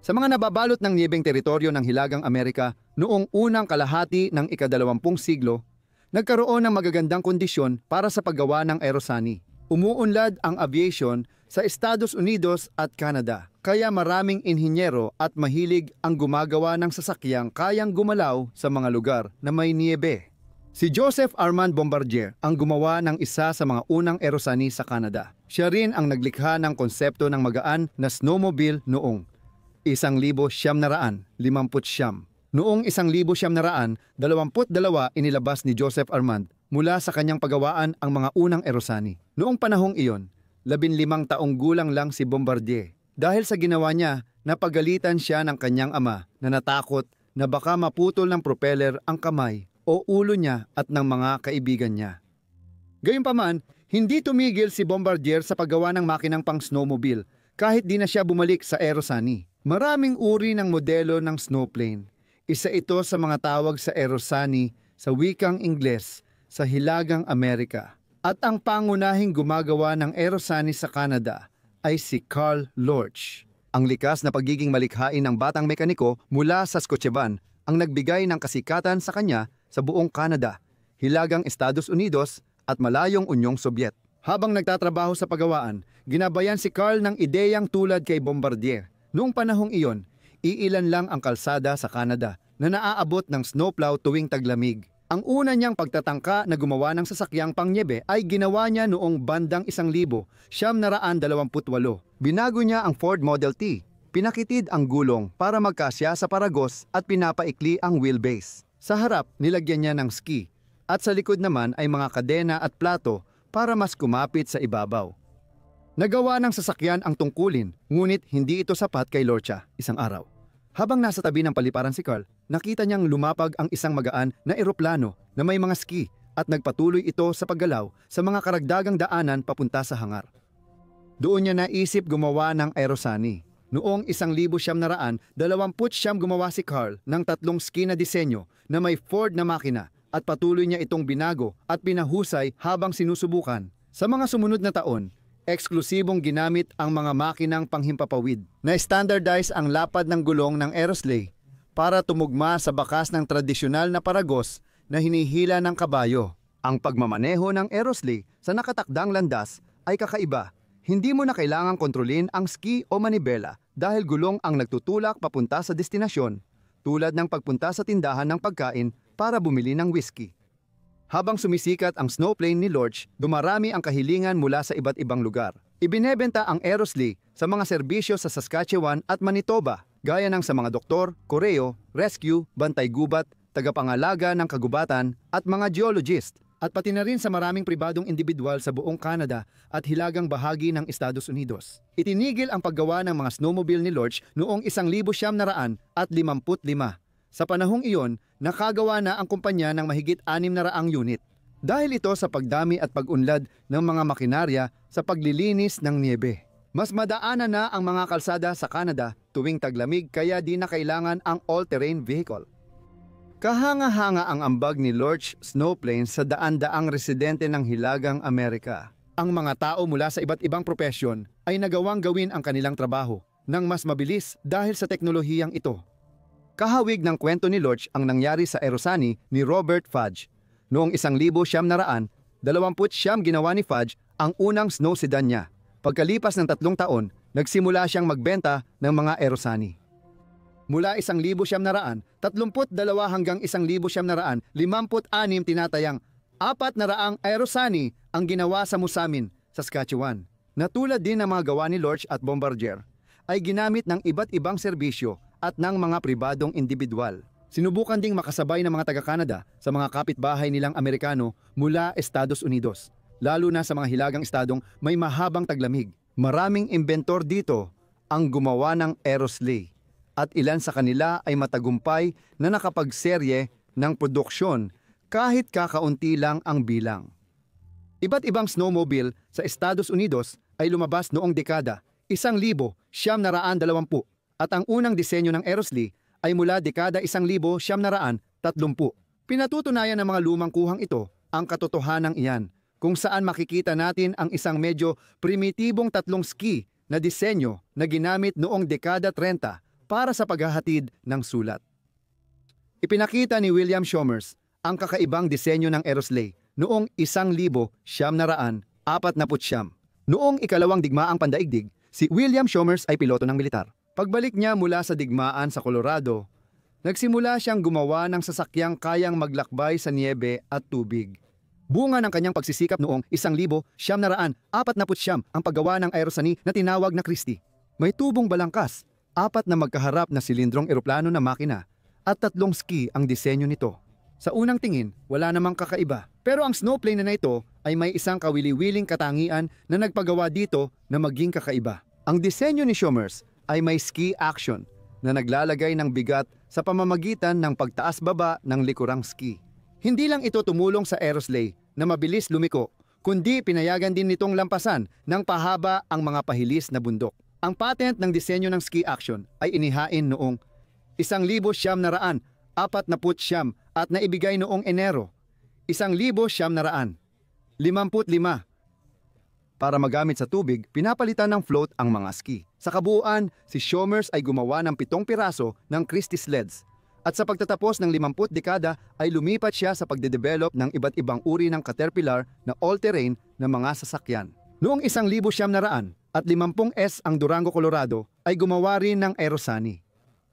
Speaker 1: Sa mga nababalot ng niyebeng teritoryo ng Hilagang Amerika noong unang kalahati ng ika-20 siglo, nagkaroon ng magagandang kondisyon para sa paggawa ng Erosani. Umuunlad ang aviation sa Estados Unidos at Canada, kaya maraming inhinyero at mahilig ang gumagawa ng sasakyang kayang gumalaw sa mga lugar na may niyebe. Si Joseph Armand Bombardier ang gumawa ng isa sa mga unang Erosani sa Canada. Siya rin ang naglikha ng konsepto ng magaan na snowmobile noong 1959. Noong 1922, inilabas ni Joseph Armand mula sa kanyang pagawaan ang mga unang Erosani. Noong panahong iyon, 15 taong gulang lang si Bombardier. Dahil sa ginawa niya, napagalitan siya ng kanyang ama na natakot na baka maputol ng propeller ang kamay o ulo niya at ng mga kaibigan niya. Gayunpaman, Hindi tumigil si Bombardier sa paggawa ng makinang pang snowmobile kahit di na siya bumalik sa Aerosani. Maraming uri ng modelo ng snowplane. Isa ito sa mga tawag sa Aerosani sa wikang Ingles sa Hilagang Amerika. At ang pangunahing gumagawa ng Aerosani sa Canada ay si Carl Lorch. Ang likas na pagiging malikhain ng batang mekaniko mula sa Saskatchewan ang nagbigay ng kasikatan sa kanya sa buong Canada, Hilagang Estados Unidos at malayong Unyong Sobyet. Habang nagtatrabaho sa paggawaan, ginabayan si Carl ng ideyang tulad kay Bombardier. Noong panahong iyon, iilan lang ang kalsada sa Canada na naaabot ng snowplow tuwing taglamig. Ang una niyang pagtatangka na gumawa ng sasakyang pangnyebe ay ginawa niya noong bandang 1928. Binago niya ang Ford Model T. Pinakitid ang gulong para magkasya sa paragos at pinapaikli ang wheelbase. Sa harap, nilagyan niya ng ski at sa likod naman ay mga kadena at plato para mas kumapit sa ibabaw. Nagawa ng sasakyan ang tungkulin, ngunit hindi ito sapat kay Lorcha isang araw. Habang nasa tabi ng paliparan si Carl, nakita niyang lumapag ang isang magaan na eroplano na may mga ski at nagpatuloy ito sa paggalaw sa mga karagdagang daanan papunta sa hangar. Doon niya naisip gumawa ng Aerosani. Noong 1929 gumawa si Carl ng 3 ski na disenyo na may Ford na makina at patuloy niya itong binago at pinahusay habang sinusubukan. Sa mga sumunod na taon, eksklusibong ginamit ang mga makinang panghimpapawid na standardize ang lapad ng gulong ng aerosleigh para tumugma sa bakas ng tradisyonal na paragos na hinihila ng kabayo. Ang pagmamaneho ng aerosleigh sa nakatakdang landas ay kakaiba. Hindi mo na kailangang kontrolin ang ski o manibela dahil gulong ang nagtutulak papunta sa destinasyon, tulad ng pagpunta sa tindahan ng pagkain para bumili ng whiskey. Habang sumisikat ang snowplane ni Lorch, dumarami ang kahilingan mula sa iba't ibang lugar. Ibinebenta ang Aerosleigh sa mga serbisyo sa Saskatchewan at Manitoba, gaya ng sa mga doktor, koreo, rescue, bantay gubat, tagapangalaga ng kagubatan at mga geologist, at pati na rin sa maraming pribadong individual sa buong Canada at hilagang bahagi ng Estados Unidos. Itinigil ang paggawa ng mga snowmobile ni Lorch noong 1955. Sa panahong iyon, nakagawa na ang kumpanya ng mahigit 600 unit. Dahil ito sa pagdami at pag-unlad ng mga makinarya sa paglilinis ng niebe. Mas madaanan na ang mga kalsada sa Canada tuwing taglamig kaya di na kailangan ang all-terrain vehicle. Kahanga-hanga ang ambag ni Lorch snowplane sa daan-daang residente ng Hilagang Amerika. Ang mga tao mula sa iba't ibang propesyon ay nagawang gawin ang kanilang trabaho ng mas mabilis dahil sa teknolohiyang ito. Kahawig ng kwento ni Lorch ang nangyari sa Aerosani ni Robert Fudge. Noong 1929, ginawa ni Fudge ang unang snow sedan niya. Pagkalipas ng 3 taon, nagsimula siyang magbenta ng mga Aerosani. Mula 1932 hanggang 1956 tinatayang 400 Aerosani ang ginawa sa Moosomin, Saskatchewan. Na tulad din ng mga gawa ni Lorch at Bombardier, ay ginamit ng iba't ibang serbisyo at ng mga pribadong individual. Sinubukan ding makasabay ng mga taga-Canada sa mga kapitbahay nilang Amerikano mula Estados Unidos, lalo na sa mga hilagang estadong may mahabang taglamig. Maraming inventor dito ang gumawa ng Aerosleigh at ilan sa kanila ay matagumpay na nakapagserye ng produksyon kahit kakaunti lang ang bilang. Iba't ibang snowmobile sa Estados Unidos ay lumabas noong dekada 1920 at ang unang disenyo ng Aerosleigh ay mula dekada 1930. Pinatutunayan ng mga lumang kuhang ito ang katotohanan iyan, kung saan makikita natin ang isang medyo primitibong 3 ski na disenyo na ginamit noong dekada 30 para sa paghahatid ng sulat. Ipinakita ni William Chalmers ang kakaibang disenyo ng Aerosleigh noong 1949. Noong ikalawang digmaang pandaigdig, si William Chalmers ay piloto ng militar. Pagbalik niya mula sa digmaan sa Colorado, nagsimula siyang gumawa ng sasakyang kayang maglakbay sa niebe at tubig. Bunga ng kanyang pagsisikap noong 1949 ang paggawa ng Aerosani na tinawag na Christie. May tubong balangkas, 4 na magkaharap na silindrong eroplano na makina at 3 ski ang disenyo nito. Sa unang tingin, wala namang kakaiba. Pero ang snowplane na ito ay may isang kawili-wiling katangian na nagpagawa dito na maging kakaiba. Ang disenyo ni Chalmers ay may ski action na naglalagay ng bigat sa pamamagitan ng pagtaas-baba ng likurang ski. Hindi lang ito tumulong sa Aerosleigh na mabilis lumiko, kundi pinayagan din nitong lampasan ng pahaba ang mga pahilis na bundok. Ang patent ng disenyo ng ski action ay inihain noong 1949 at naibigay noong Enero 1955. Para magamit sa tubig, pinapalitan ng float ang mga ski. Sa kabuuan, si Chalmers ay gumawa ng 7 piraso ng Christie sleds. At sa pagtatapos ng 50 dekada ay lumipat siya sa pagdedevelop ng iba't ibang uri ng Caterpillar na all-terrain na mga sasakyan. Noong 1950 at 50s ang Durango, Colorado ay gumawa rin ng Aerosani.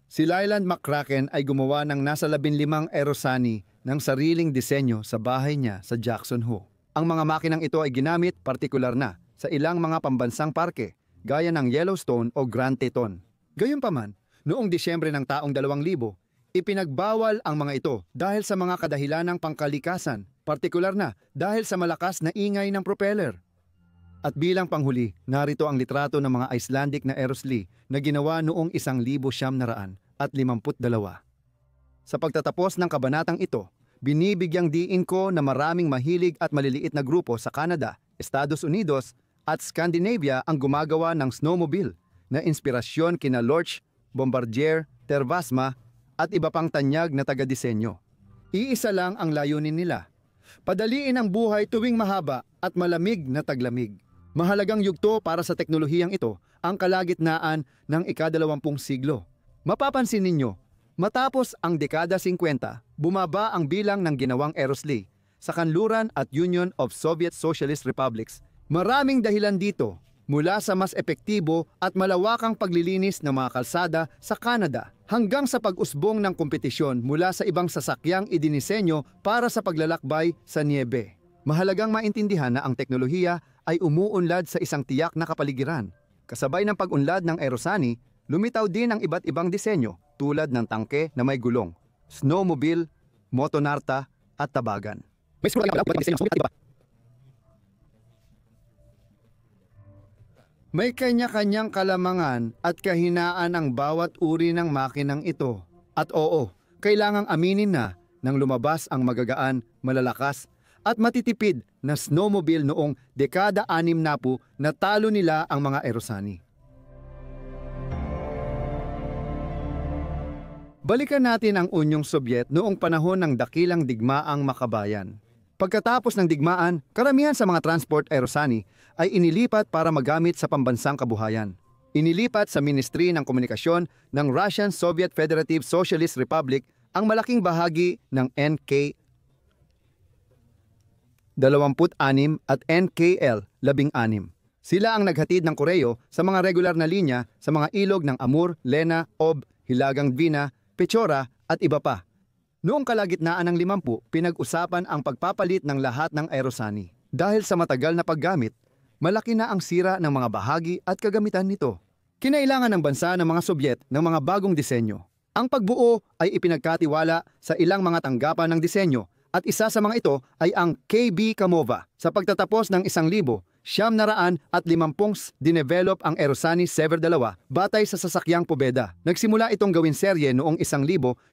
Speaker 1: Si Leland McCracken ay gumawa ng nasa 15 Aerosani ng sariling disenyo sa bahay niya sa Jackson Hole. Ang mga makinang ito ay ginamit partikular na sa ilang mga pambansang parke gaya ng Yellowstone o Grand Teton. Gayunpaman, noong Disyembre ng taong 2000, ipinagbawal ang mga ito dahil sa mga kadahilanang pangkalikasan, partikular na dahil sa malakas na ingay ng propeller. At bilang panghuli, narito ang litrato ng mga Icelandic na Aerosli na ginawa noong 1952. Sa pagtatapos ng kabanatang ito, binibigyang diin ko na maraming mahilig at maliliit na grupo sa Canada, Estados Unidos at Scandinavia ang gumagawa ng snowmobile na inspirasyon kina Lorch, Bombardier, Tervasma at iba pang tanyag na taga-disenyo. Iisa lang ang layunin nila: padaliin ang buhay tuwing mahaba at malamig na taglamig. Mahalagang yugto para sa teknolohiyang ito ang kalagitnaan ng ika-20 siglo. Mapapansin ninyo, matapos ang dekada 50, bumaba ang bilang ng ginawang Aerosli sa kanluran at Union of Soviet Socialist Republics. Maraming dahilan dito, mula sa mas epektibo at malawakang paglilinis ng mga kalsada sa Canada hanggang sa pag-usbong ng kompetisyon mula sa ibang sasakyang idinisenyo para sa paglalakbay sa niebe. Mahalagang maintindihan na ang teknolohiya ay umuunlad sa isang tiyak na kapaligiran. Kasabay ng pag-unlad ng Aerosani, lumitaw din ang iba't ibang disenyo tulad ng tangke na may gulong, snowmobile, motonarta at tabagan. May kanya-kanyang kalamangan at kahinaan ang bawat uri ng makinang ito. At oo, kailangang aminin na nang lumabas ang magagaan, malalakas at matitipid na snowmobile noong dekada 60 na talo nila ang mga Aerosani. Balikan natin ang Unyong Sobyet noong panahon ng dakilang digmaang makabayan. Pagkatapos ng digmaan, karamihan sa mga transport Aerosani ay inilipat para magamit sa pambansang kabuhayan. Inilipat sa Ministry ng Komunikasyon ng Russian Soviet Federative Socialist Republic ang malaking bahagi ng NK-26 at NKL-16. Sila ang naghatid ng Koreo sa mga regular na linya sa mga ilog ng Amur, Lena, Ob, Hilagang Dvina, Pechora at iba pa. Noong kalagitnaan ng 50, pinag-usapan ang pagpapalit ng lahat ng Aerosani. Dahil sa matagal na paggamit, malaki na ang sira ng mga bahagi at kagamitan nito. Kinailangan ng bansa ng mga Sobyet ng mga bagong disenyo. Ang pagbuo ay ipinagkatiwala sa ilang mga tanggapan ng disenyo at isa sa mga ito ay ang KB Kamova. Sa pagtatapos ng 1,950 dinevelop ang Aerosani Sever 2 batay sa sasakyang Pobeda. Nagsimula itong gawin serye noong 1,950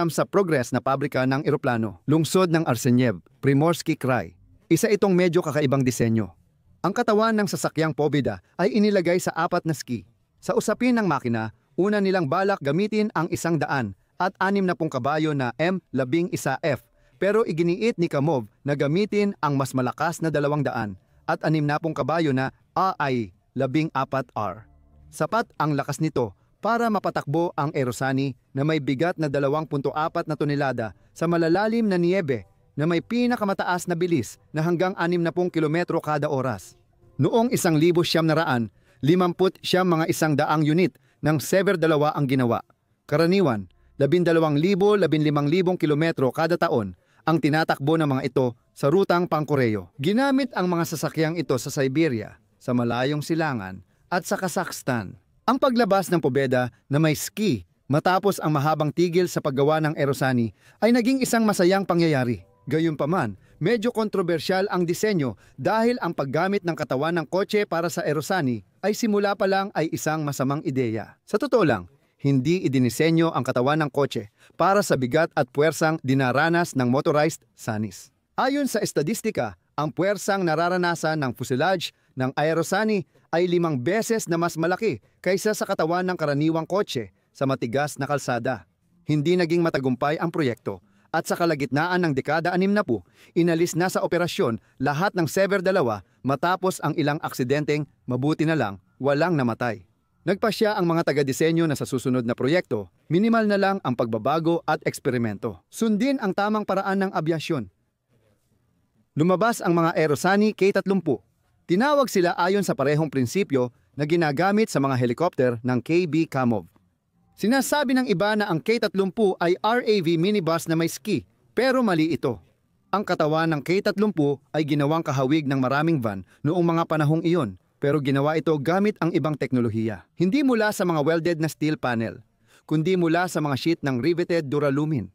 Speaker 1: sa Progress na pabrika ng eroplano, lungsod ng Arsenyev, Primorsky Krai. Isa itong medyo kakaibang disenyo. Ang katawan ng sasakyang Pobeda ay inilagay sa 4 na ski. Sa usapin ng makina, una nilang balak gamitin ang 100 at 60 kabayo na M11F. Pero iginiit ni Kamov na gamitin ang mas malakas na 200 at 60 kabayo na AI-14R. Sapat ang lakas nito para mapatakbo ang Aerosani na may bigat na 2.4 na tonelada sa malalalim na niebe na may pinakamataas na bilis na hanggang 60 kilometro kada oras. Noong 1,950 mga 100 unit ng Sever 2 ang ginawa. Karaniwan, 12,000-15,000 kilometro kada taon ang tinatakbo ng mga ito sa rutang pang-Koreo. Ginamit ang mga sasakyang ito sa Siberia, sa malayong silangan at sa Kazakhstan. Ang paglabas ng Pobeda na may ski matapos ang mahabang tigil sa paggawa ng Aerosani ay naging isang masayang pangyayari. Gayunpaman, medyo kontrobersyal ang disenyo dahil ang paggamit ng katawan ng kotse para sa Aerosani ay simula pa lang ay isang masamang ideya. Sa totoo lang, hindi idinisenyo ang katawan ng kotse para sa bigat at puwersang dinaranas ng motorized sanis. Ayon sa estadistika, Ang puwersang nararanasan ng fuselage ng Aerosani ay 5 beses na mas malaki kaysa sa katawan ng karaniwang kotse sa matigas na kalsada. Hindi naging matagumpay ang proyekto at sa kalagitnaan ng dekada 60, inalis na sa operasyon lahat ng Sever 2 matapos ang ilang aksidenteng mabuti na lang walang namatay. Nagpasya ang mga taga-disenyo na sa susunod na proyekto, minimal na lang ang pagbabago at eksperimento. Sundin ang tamang paraan ng abyasyon. Lumabas ang mga Aerosani K-30. Tinawag sila ayon sa parehong prinsipyo na ginagamit sa mga helikopter ng KB Kamov. Sinasabi ng iba na ang K-30 ay RAV minibus na may ski, pero mali ito. Ang katawan ng K-30 ay ginawang kahawig ng maraming van noong mga panahong iyon, pero ginawa ito gamit ang ibang teknolohiya. Hindi mula sa mga welded na steel panel, kundi mula sa mga sheet ng riveted duralumin,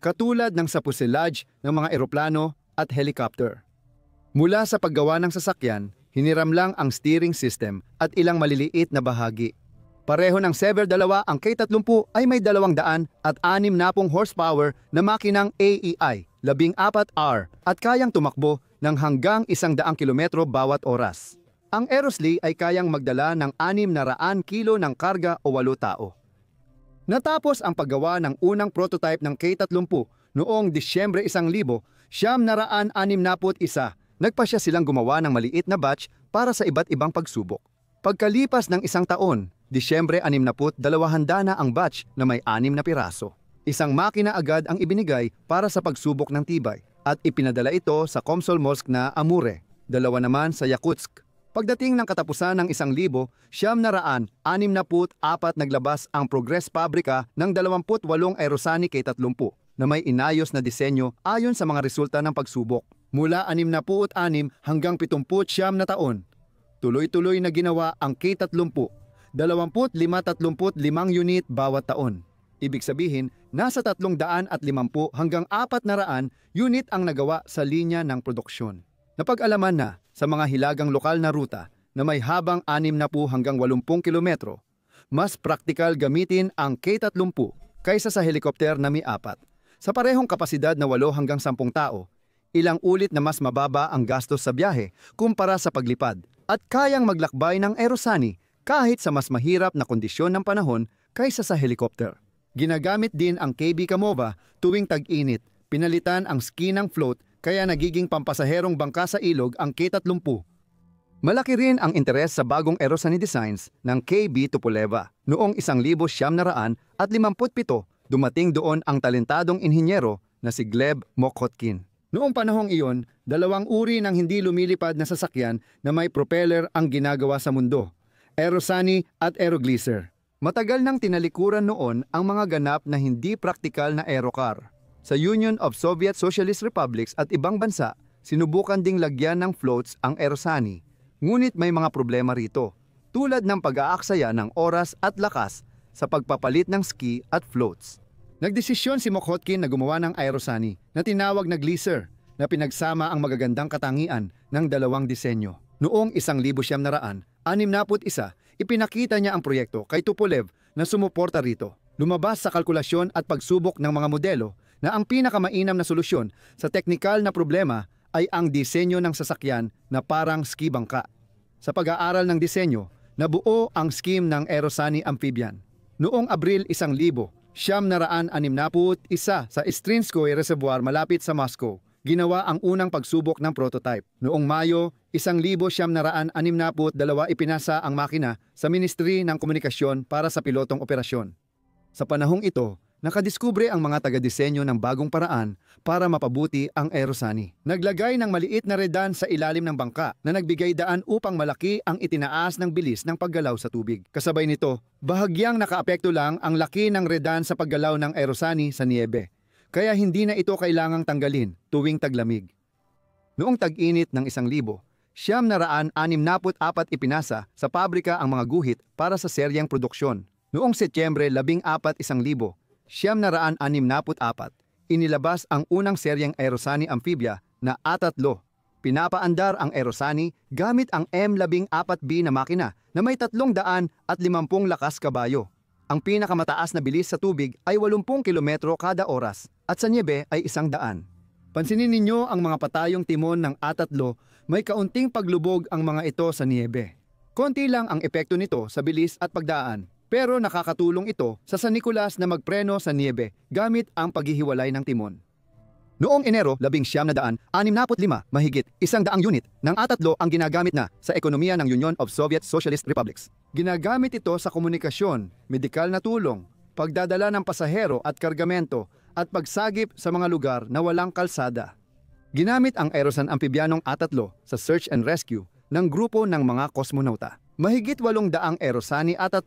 Speaker 1: katulad ng sa fuselage ng mga eroplano at helicopter. Mula sa paggawa ng sasakyan, hiniram lang ang steering system at ilang maliliit na bahagi. Pareho ng Sever 2, ang K-30 ay may 260 horsepower na makinang AEI, 14R, at kayang tumakbo ng hanggang 100 kilometro bawat oras. Ang Aerosli ay kayang magdala ng 600 kilo ng karga o 8 tao. Natapos ang paggawa ng unang prototype ng K-30 noong Disyembre 1961, nagpasya silang gumawa ng maliit na batch para sa iba't ibang pagsubok. Pagkalipas ng 1 taon, Disyembre 62, handa na ang batch na may 6 na piraso. Isang makina agad ang ibinigay para sa pagsubok ng tibay at ipinadala ito sa Komsomolsk na Amure, 2 naman sa Yakutsk. Pagdating ng katapusan ng 1964, naglabas ang Progress Pabrika ng 28 Aerosani K-30 na may inayos na disenyo ayon sa mga resulta ng pagsubok. Mula 66 hanggang 79 na taon, tuloy-tuloy na ginawa ang K-30, 25-35 unit bawat taon. Ibig sabihin, nasa 350 hanggang 400 unit ang nagawa sa linya ng produksyon. Napag-alaman na sa mga hilagang lokal na ruta na may habang 60 hanggang 80 kilometro, mas praktikal gamitin ang K-30 kaysa sa helikopter na may 4. Sa parehong kapasidad na 8 hanggang 10 tao, ilang ulit na mas mababa ang gastos sa biyahe kumpara sa paglipad at kayang maglakbay ng Aerosani kahit sa mas mahirap na kondisyon ng panahon kaysa sa helikopter. Ginagamit din ang KB Kamova tuwing tag-init. Pinalitan ang ski ng float kaya nagiging pampasaherong bangka sa ilog ang K-30. Malaki rin ang interes sa bagong Aerosani designs ng KB Tupoleva. Noong 1957, dumating doon ang talentadong inhinyero na si Gleb Mokhotkin. Noong panahong iyon, 2 uri ng hindi lumilipad na sasakyan na may propeller ang ginagawa sa mundo, Aerosani at Aerogleaser. Matagal nang tinalikuran noon ang mga ganap na hindi praktikal na aerocar. Sa Union of Soviet Socialist Republics at ibang bansa, sinubukan ding lagyan ng floats ang Aerosani. Ngunit may mga problema rito, tulad ng pag-aaksaya ng oras at lakas sa pagpapalit ng ski at floats. Nagdesisyon si Mokhotkin na gumawa ng Aerosani na tinawag na Gleaser na pinagsama ang magagandang katangian ng 2 disenyo. Noong 1961, ipinakita niya ang proyekto kay Tupolev na sumuporta rito. Lumabas sa kalkulasyon at pagsubok ng mga modelo na ang pinakamainam na solusyon sa teknikal na problema ay ang disenyo ng sasakyan na parang ski bangka. Sa pag-aaral ng disenyo, nabuo ang scheme ng Aerosani Amphibian. Noong Abril 1961 sa Istrinskoye Reservoir malapit sa Moscow, ginawa ang unang pagsubok ng prototype. Noong Mayo 1962, ipinasa ang makina sa Ministry ng Komunikasyon para sa pilotong operasyon. Sa panahong ito, nakadiskubre ang mga taga-disenyo ng bagong paraan para mapabuti ang Aerosani. Naglagay ng maliit na redan sa ilalim ng bangka na nagbigay daan upang malaki ang itinaas ng bilis ng paggalaw sa tubig. Kasabay nito, bahagyang nakaapekto lang ang laki ng redan sa paggalaw ng Aerosani sa niebe. Kaya hindi na ito kailangang tanggalin tuwing taglamig. Noong tag-init ng 1964 ipinasa sa pabrika ang mga guhit para sa seryeng produksyon. Noong Setyembre 14, 1964, inilabas ang unang seryeng Aerosani Amphibia na A3. Pinapaandar ang Aerosani gamit ang M14B na makina na may 350 lakas kabayo. Ang pinakamataas na bilis sa tubig ay 80 kilometro kada oras at sa niebe ay 100. Pansinin ninyo ang mga patayong timon ng A3, may kaunting paglubog ang mga ito sa niyebe. Konti lang ang epekto nito sa bilis at pagdaan, pero nakakatulong ito sa San Nicolas na magpreno sa niyebe gamit ang paghihiwalay ng timon. Noong Enero 1965, mahigit 100 unit ng A3 ang ginagamit na sa ekonomiya ng Union of Soviet Socialist Republics. Ginagamit ito sa komunikasyon, medikal na tulong, pagdadala ng pasahero at kargamento, at pagsagip sa mga lugar na walang kalsada. Ginamit ang Aerosan ampibyanong A3 sa search and rescue ng grupo ng mga kosmonauta. Mahigit 800 Aerosani A3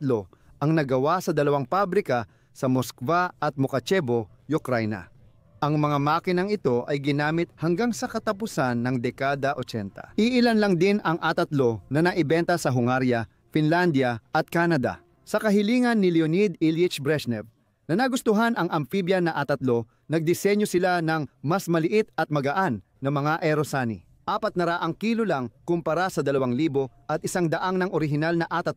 Speaker 1: ang nagawa sa 2 pabrika sa Moskva at Mukachevo, Ukraina. Ang mga makinang ito ay ginamit hanggang sa katapusan ng dekada 80. Iilan lang din ang A3 na naibenta sa Hungaria, Finlandia at Canada. Sa kahilingan ni Leonid Ilyich Brezhnev na nagustuhan ang amphibian na A3, nagdisenyo sila ng mas maliit at magaan na mga Aerosani. 400 kilo lang kumpara sa 2,000 at 100 ng orihinal na A3.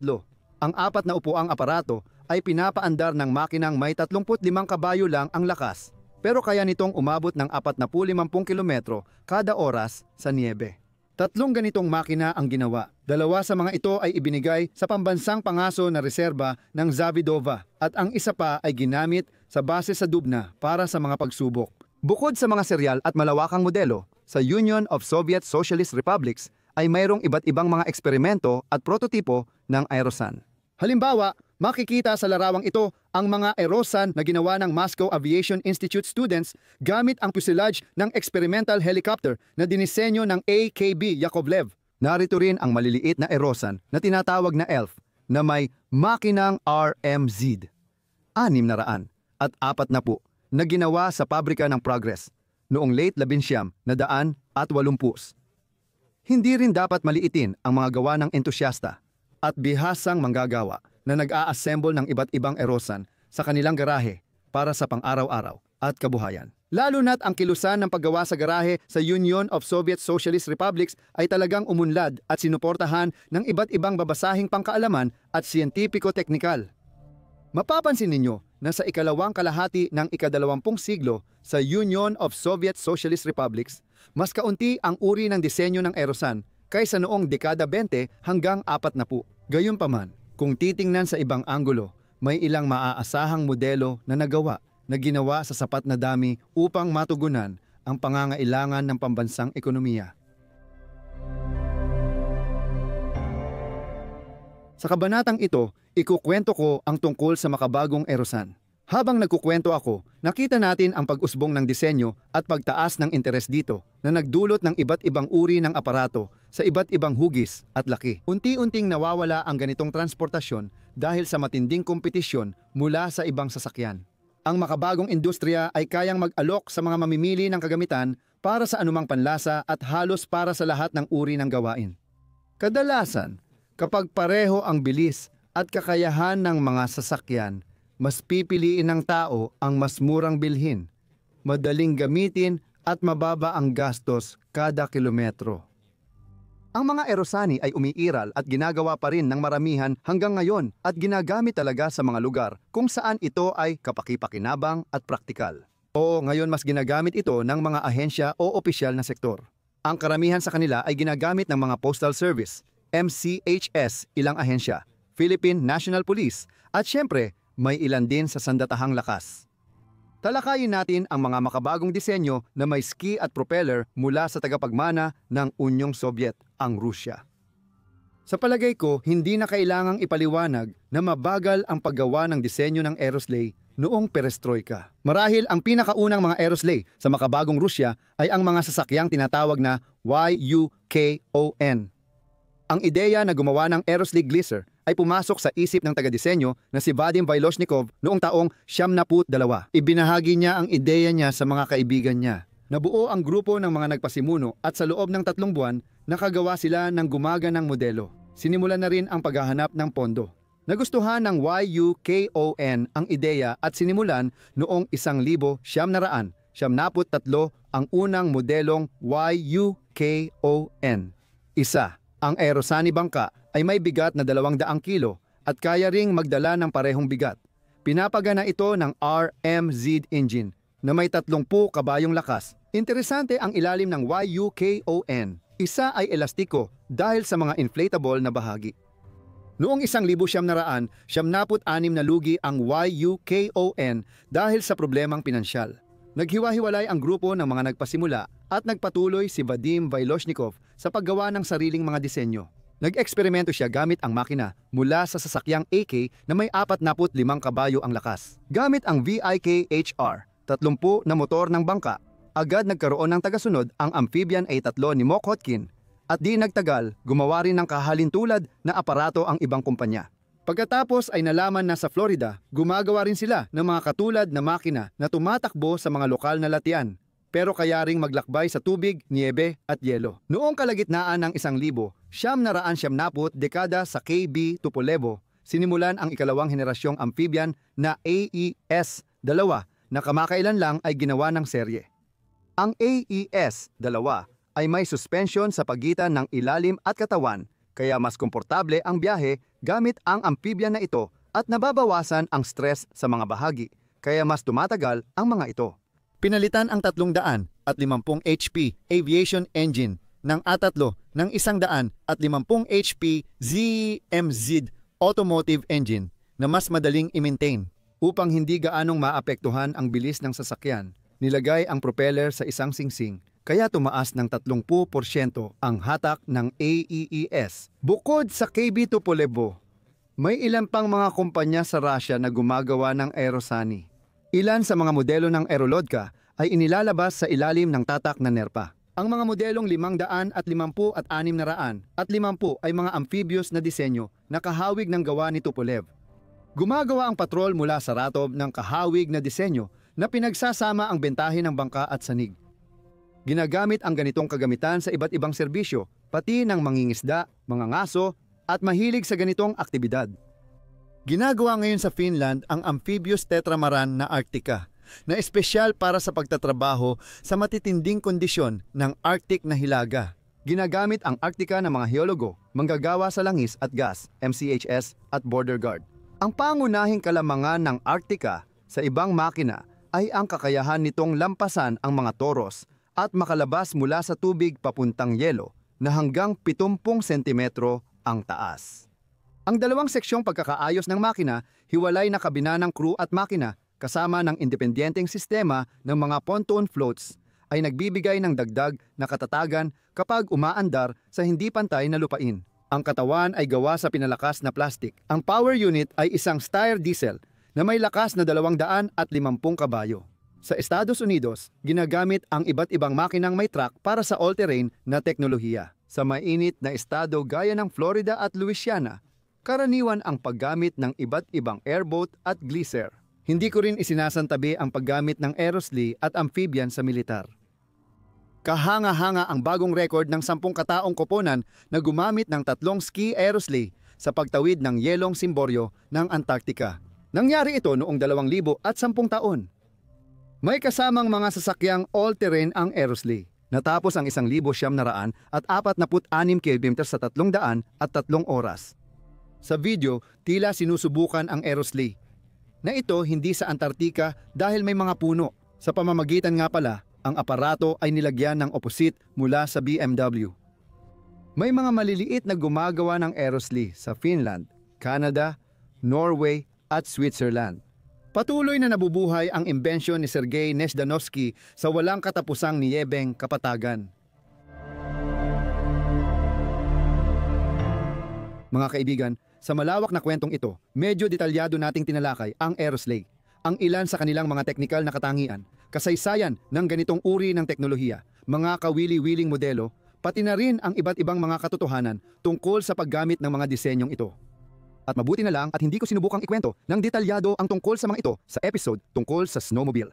Speaker 1: Ang 4 na upuang aparato ay pinapaandar ng makinang may 35 kabayo lang ang lakas, pero kaya nitong umabot ng 45 kilometro kada oras sa niebe. 3 ganitong makina ang ginawa. 2 sa mga ito ay ibinigay sa pambansang pangaso na reserba ng Zavidova at ang isa pa ay ginamit sa base sa Dubna para sa mga pagsubok. Bukod sa mga seryal at malawakang modelo, sa Union of Soviet Socialist Republics ay mayroong iba't ibang mga eksperimento at prototipo ng Aerosan. Halimbawa, makikita sa larawang ito ang mga Aerosan na ginawa ng Moscow Aviation Institute students gamit ang fuselage ng experimental helicopter na dinisenyo ng AKB Yakovlev. Narito rin ang maliliit na Aerosan na tinatawag na ELF na may makinang RMZ 600 at 40 na ginawa sa pabrika ng Progress noong late 1980. Hindi rin dapat maliitin ang mga gawa ng entusyasta at bihasang manggagawa na nag-a-assemble ng iba't ibang Aerosan sa kanilang garahe para sa pang-araw-araw at kabuhayan. Lalo na't ang kilusan ng paggawa sa garahe sa Union of Soviet Socialist Republics ay talagang umunlad at sinuportahan ng iba't ibang babasahing pangkaalaman at siyentipiko-teknikal. Mapapansin ninyo na sa ikalawang kalahati ng ika-20 siglo sa Union of Soviet Socialist Republics, mas kaunti ang uri ng disenyo ng Aerosan kaysa noong dekada 20 hanggang 40. Gayunpaman, kung titingnan sa ibang anggulo, may ilang maaasahang modelo na nagawa na ginawa sa sapat na dami upang matugunan ang pangangailangan ng pambansang ekonomiya. Sa kabanatang ito, ikukwento ko ang tungkol sa makabagong Aerosan. Habang nagkukwento ako, nakita natin ang pag-usbong ng disenyo at pagtaas ng interes dito na nagdulot ng iba't ibang uri ng aparato sa iba't ibang hugis at laki. Unti-unting nawawala ang ganitong transportasyon dahil sa matinding kompetisyon mula sa ibang sasakyan. Ang makabagong industriya ay kayang mag-alok sa mga mamimili ng kagamitan para sa anumang panlasa at halos para sa lahat ng uri ng gawain. Kadalasan, kapag pareho ang bilis at kakayahan ng mga sasakyan, mas pipiliin ng tao ang mas murang bilhin, madaling gamitin at mababa ang gastos kada kilometro. Ang mga Aerosani ay umiiral at ginagawa pa rin ng maramihan hanggang ngayon at ginagamit talaga sa mga lugar kung saan ito ay kapaki-pakinabang at praktikal. O ngayon mas ginagamit ito ng mga ahensya o opisyal na sektor. Ang karamihan sa kanila ay ginagamit ng mga Postal Service, MCHS, ilang ahensya, Philippine National Police at syempre may ilan din sa sandatahang lakas. Talakayin natin ang mga makabagong disenyo na may ski at propeller mula sa tagapagmana ng Unyong Soviet, ang Rusya. Sa palagay ko, hindi na kailangang ipaliwanag na mabagal ang paggawa ng disenyo ng Aeroslay noong perestroika. Marahil ang pinakaunang mga Aeroslay sa makabagong Rusya ay ang mga sasakyang tinatawag na YUKON. Ang ideya na gumawa ng Aeroslay Glisser ay pumasok sa isip ng taga-disenyo na si Vadim Vyloshnikov noong taong 1972. Ibinahagi niya ang ideya niya sa mga kaibigan niya. Nabuo ang grupo ng mga nagpasimuno at sa loob ng 3 buwan, nakagawa sila ng gumaganang modelo. Sinimulan na rin ang paghahanap ng pondo. Nagustuhan ng YUKON ang ideya at sinimulan noong 1973 ang unang modelong YUKON. Ang Aerosani bangka ay may bigat na 200 kilo at kaya ring magdala ng parehong bigat. Pinapagana ito ng RMZ engine na may 30 kabayong lakas Interesante ang ilalim ng YUKON. Isa ay elastiko dahil sa mga inflatable na bahagi. Noong 1976 na lugi ang YUKON dahil sa problemang pinansyal. Naghiwa-hiwalay ang grupo ng mga nagpasimula at nagpatuloy si Vadim Vyloshnikov sa paggawa ng sariling mga disenyo. Nag-eksperimento siya gamit ang makina mula sa sasakyang AK na may 45 kabayo ang lakas. Gamit ang VIK-HR, 30 na motor ng bangka, agad nagkaroon ng tagasunod ang Amphibian A3 ni Mokotkin at di nagtagal gumawa rin ng kahalintulad na aparato ang ibang kumpanya. Pagkatapos ay nalaman na sa Florida, gumagawa rin sila ng mga katulad na makina na tumatakbo sa mga lokal na latian, pero kaya ring maglakbay sa tubig, niebe at yelo. Noong kalagitnaan ng 1970 dekada sa KB Tupolevo, sinimulan ang ikalawang henerasyong amphibian na AES-2 na kamakailan lang ay ginawa ng serye. Ang AES-2 ay may suspension sa pagitan ng ilalim at katawan, kaya mas komportable ang biyahe gamit ang amphibian na ito at nababawasan ang stress sa mga bahagi, kaya mas tumatagal ang mga ito. Pinalitan ang 350 HP aviation engine ng A3 ng 150 HP ZMZ automotive engine na mas madaling i-maintain. Upang hindi gaanong maapektuhan ang bilis ng sasakyan, nilagay ang propeller sa isang singsing, kaya tumaas ng 30% ang hatak ng AES. Bukod sa KB Tupolevo, may ilan pang mga kumpanya sa Russia na gumagawa ng Aerosani. Ilan sa mga modelo ng Aerolodka ay inilalabas sa ilalim ng tatak na nerpa. Ang mga modelong 550 at 600 at 50 ay mga amphibious na disenyo na kahawig ng gawa ni Tupolev. Gumagawa ang patrol mula sa Ratov ng kahawig na disenyo na pinagsasama ang bentahe ng bangka at sanig. Ginagamit ang ganitong kagamitan sa iba't ibang serbisyo, pati ng mangingisda, mga ngaso, at mahilig sa ganitong aktibidad. Ginagawa ngayon sa Finland ang amphibious tetramaran na Arctica, na espesyal para sa pagtatrabaho sa matitinding kondisyon ng Arctic na hilaga. Ginagamit ang Arctica ng mga heologo, manggagawa sa langis at gas, MCHS at border guard. Ang pangunahing kalamangan ng Arctica sa ibang makina ay ang kakayahan nitong lampasan ang mga toros at makalabas mula sa tubig papuntang yelo na hanggang 70 sentimetro ang taas. Ang dalawang seksyong pagkakaayos ng makina, hiwalay na kabina ng crew at makina kasama ng independenteng sistema ng mga pontoon floats ay nagbibigay ng dagdag na katatagan kapag umaandar sa hindi pantay na lupain. Ang katawan ay gawa sa pinalakas na plastik. Ang power unit ay isang Steyr diesel na may lakas na 250 kabayo. Sa Estados Unidos, ginagamit ang iba't ibang makinang may truck para sa all-terrain na teknolohiya. Sa mainit na estado gaya ng Florida at Louisiana, karaniwan ang paggamit ng iba't ibang airboat at glisser. Hindi ko rin isinasantabi ang paggamit ng Aerosli at amphibian sa militar. Kahanga-hanga ang bagong record ng 10 kataong koponan na gumamit ng 3 ski Aerosli sa pagtawid ng yelong simboryo ng Antarctica. Nangyari ito noong 2010 taon. May kasamang mga sasakyang all-terrain ang Aerosli. Natapos ang 1,946 km sa 300 at 3 oras. Sa video, tila sinusubukan ang Aerosli na ito hindi sa Antarctica dahil may mga puno. Sa pamamagitan nga pala, ang aparato ay nilagyan ng opposite mula sa BMW. May mga maliliit na gumagawa ng Aerosli sa Finland, Canada, Norway at Switzerland. Patuloy na nabubuhay ang imbensyon ni Sergei Nezhdanovsky sa walang katapusang niyebeng kapatagan. Mga kaibigan, sa malawak na kwentong ito, medyo detalyado nating tinalakay ang Aerosli, ang ilan sa kanilang mga teknikal na katangian, kasaysayan ng ganitong uri ng teknolohiya, mga kawili-wiling modelo, pati na rin ang iba't ibang mga katotohanan tungkol sa paggamit ng mga disenyong ito. At mabuti na lang at hindi ko sinubukang ikwento ng detalyado ang tungkol sa mga ito sa episode tungkol sa snowmobile.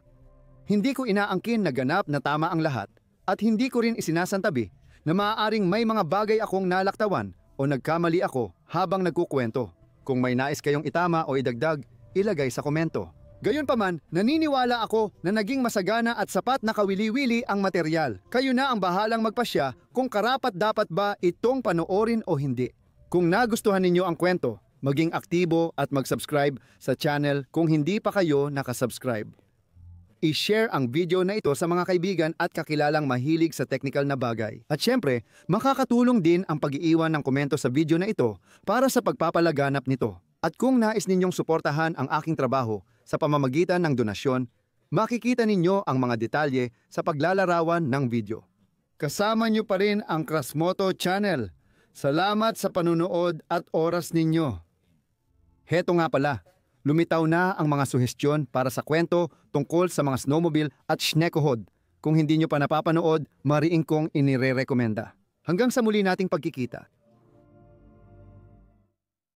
Speaker 1: Hindi ko inaangkin na ganap na tama ang lahat at hindi ko rin isinasantabi na maaaring may mga bagay akong nalaktawan o nagkamali ako habang nagkukwento. Kung may nais kayong itama o idagdag, ilagay sa komento. Gayunpaman, naniniwala ako na naging masagana at sapat na kawili-wili ang material. Kayo na ang bahalang magpasya kung karapat-dapat ba itong panoorin o hindi. Kung nagustuhan ninyo ang kwento, maging aktibo at mag-subscribe sa channel kung hindi pa kayo nakasubscribe. I-share ang video na ito sa mga kaibigan at kakilalang mahilig sa technical na bagay. At syempre, makakatulong din ang pag-iiwan ng komento sa video na ito para sa pagpapalaganap nito. At kung nais ninyong suportahan ang aking trabaho sa pamamagitan ng donasyon, makikita ninyo ang mga detalye sa paglalarawan ng video. Kasama nyo pa rin ang Krasmoto Channel. Salamat sa panunood at oras ninyo. Heto nga pala, lumitaw na ang mga suhestyon para sa kwento tungkol sa mga snowmobile at schneekohod. Kung hindi nyo pa napapanood, mariing kong inirerekomenda. Hanggang sa muli nating pagkikita.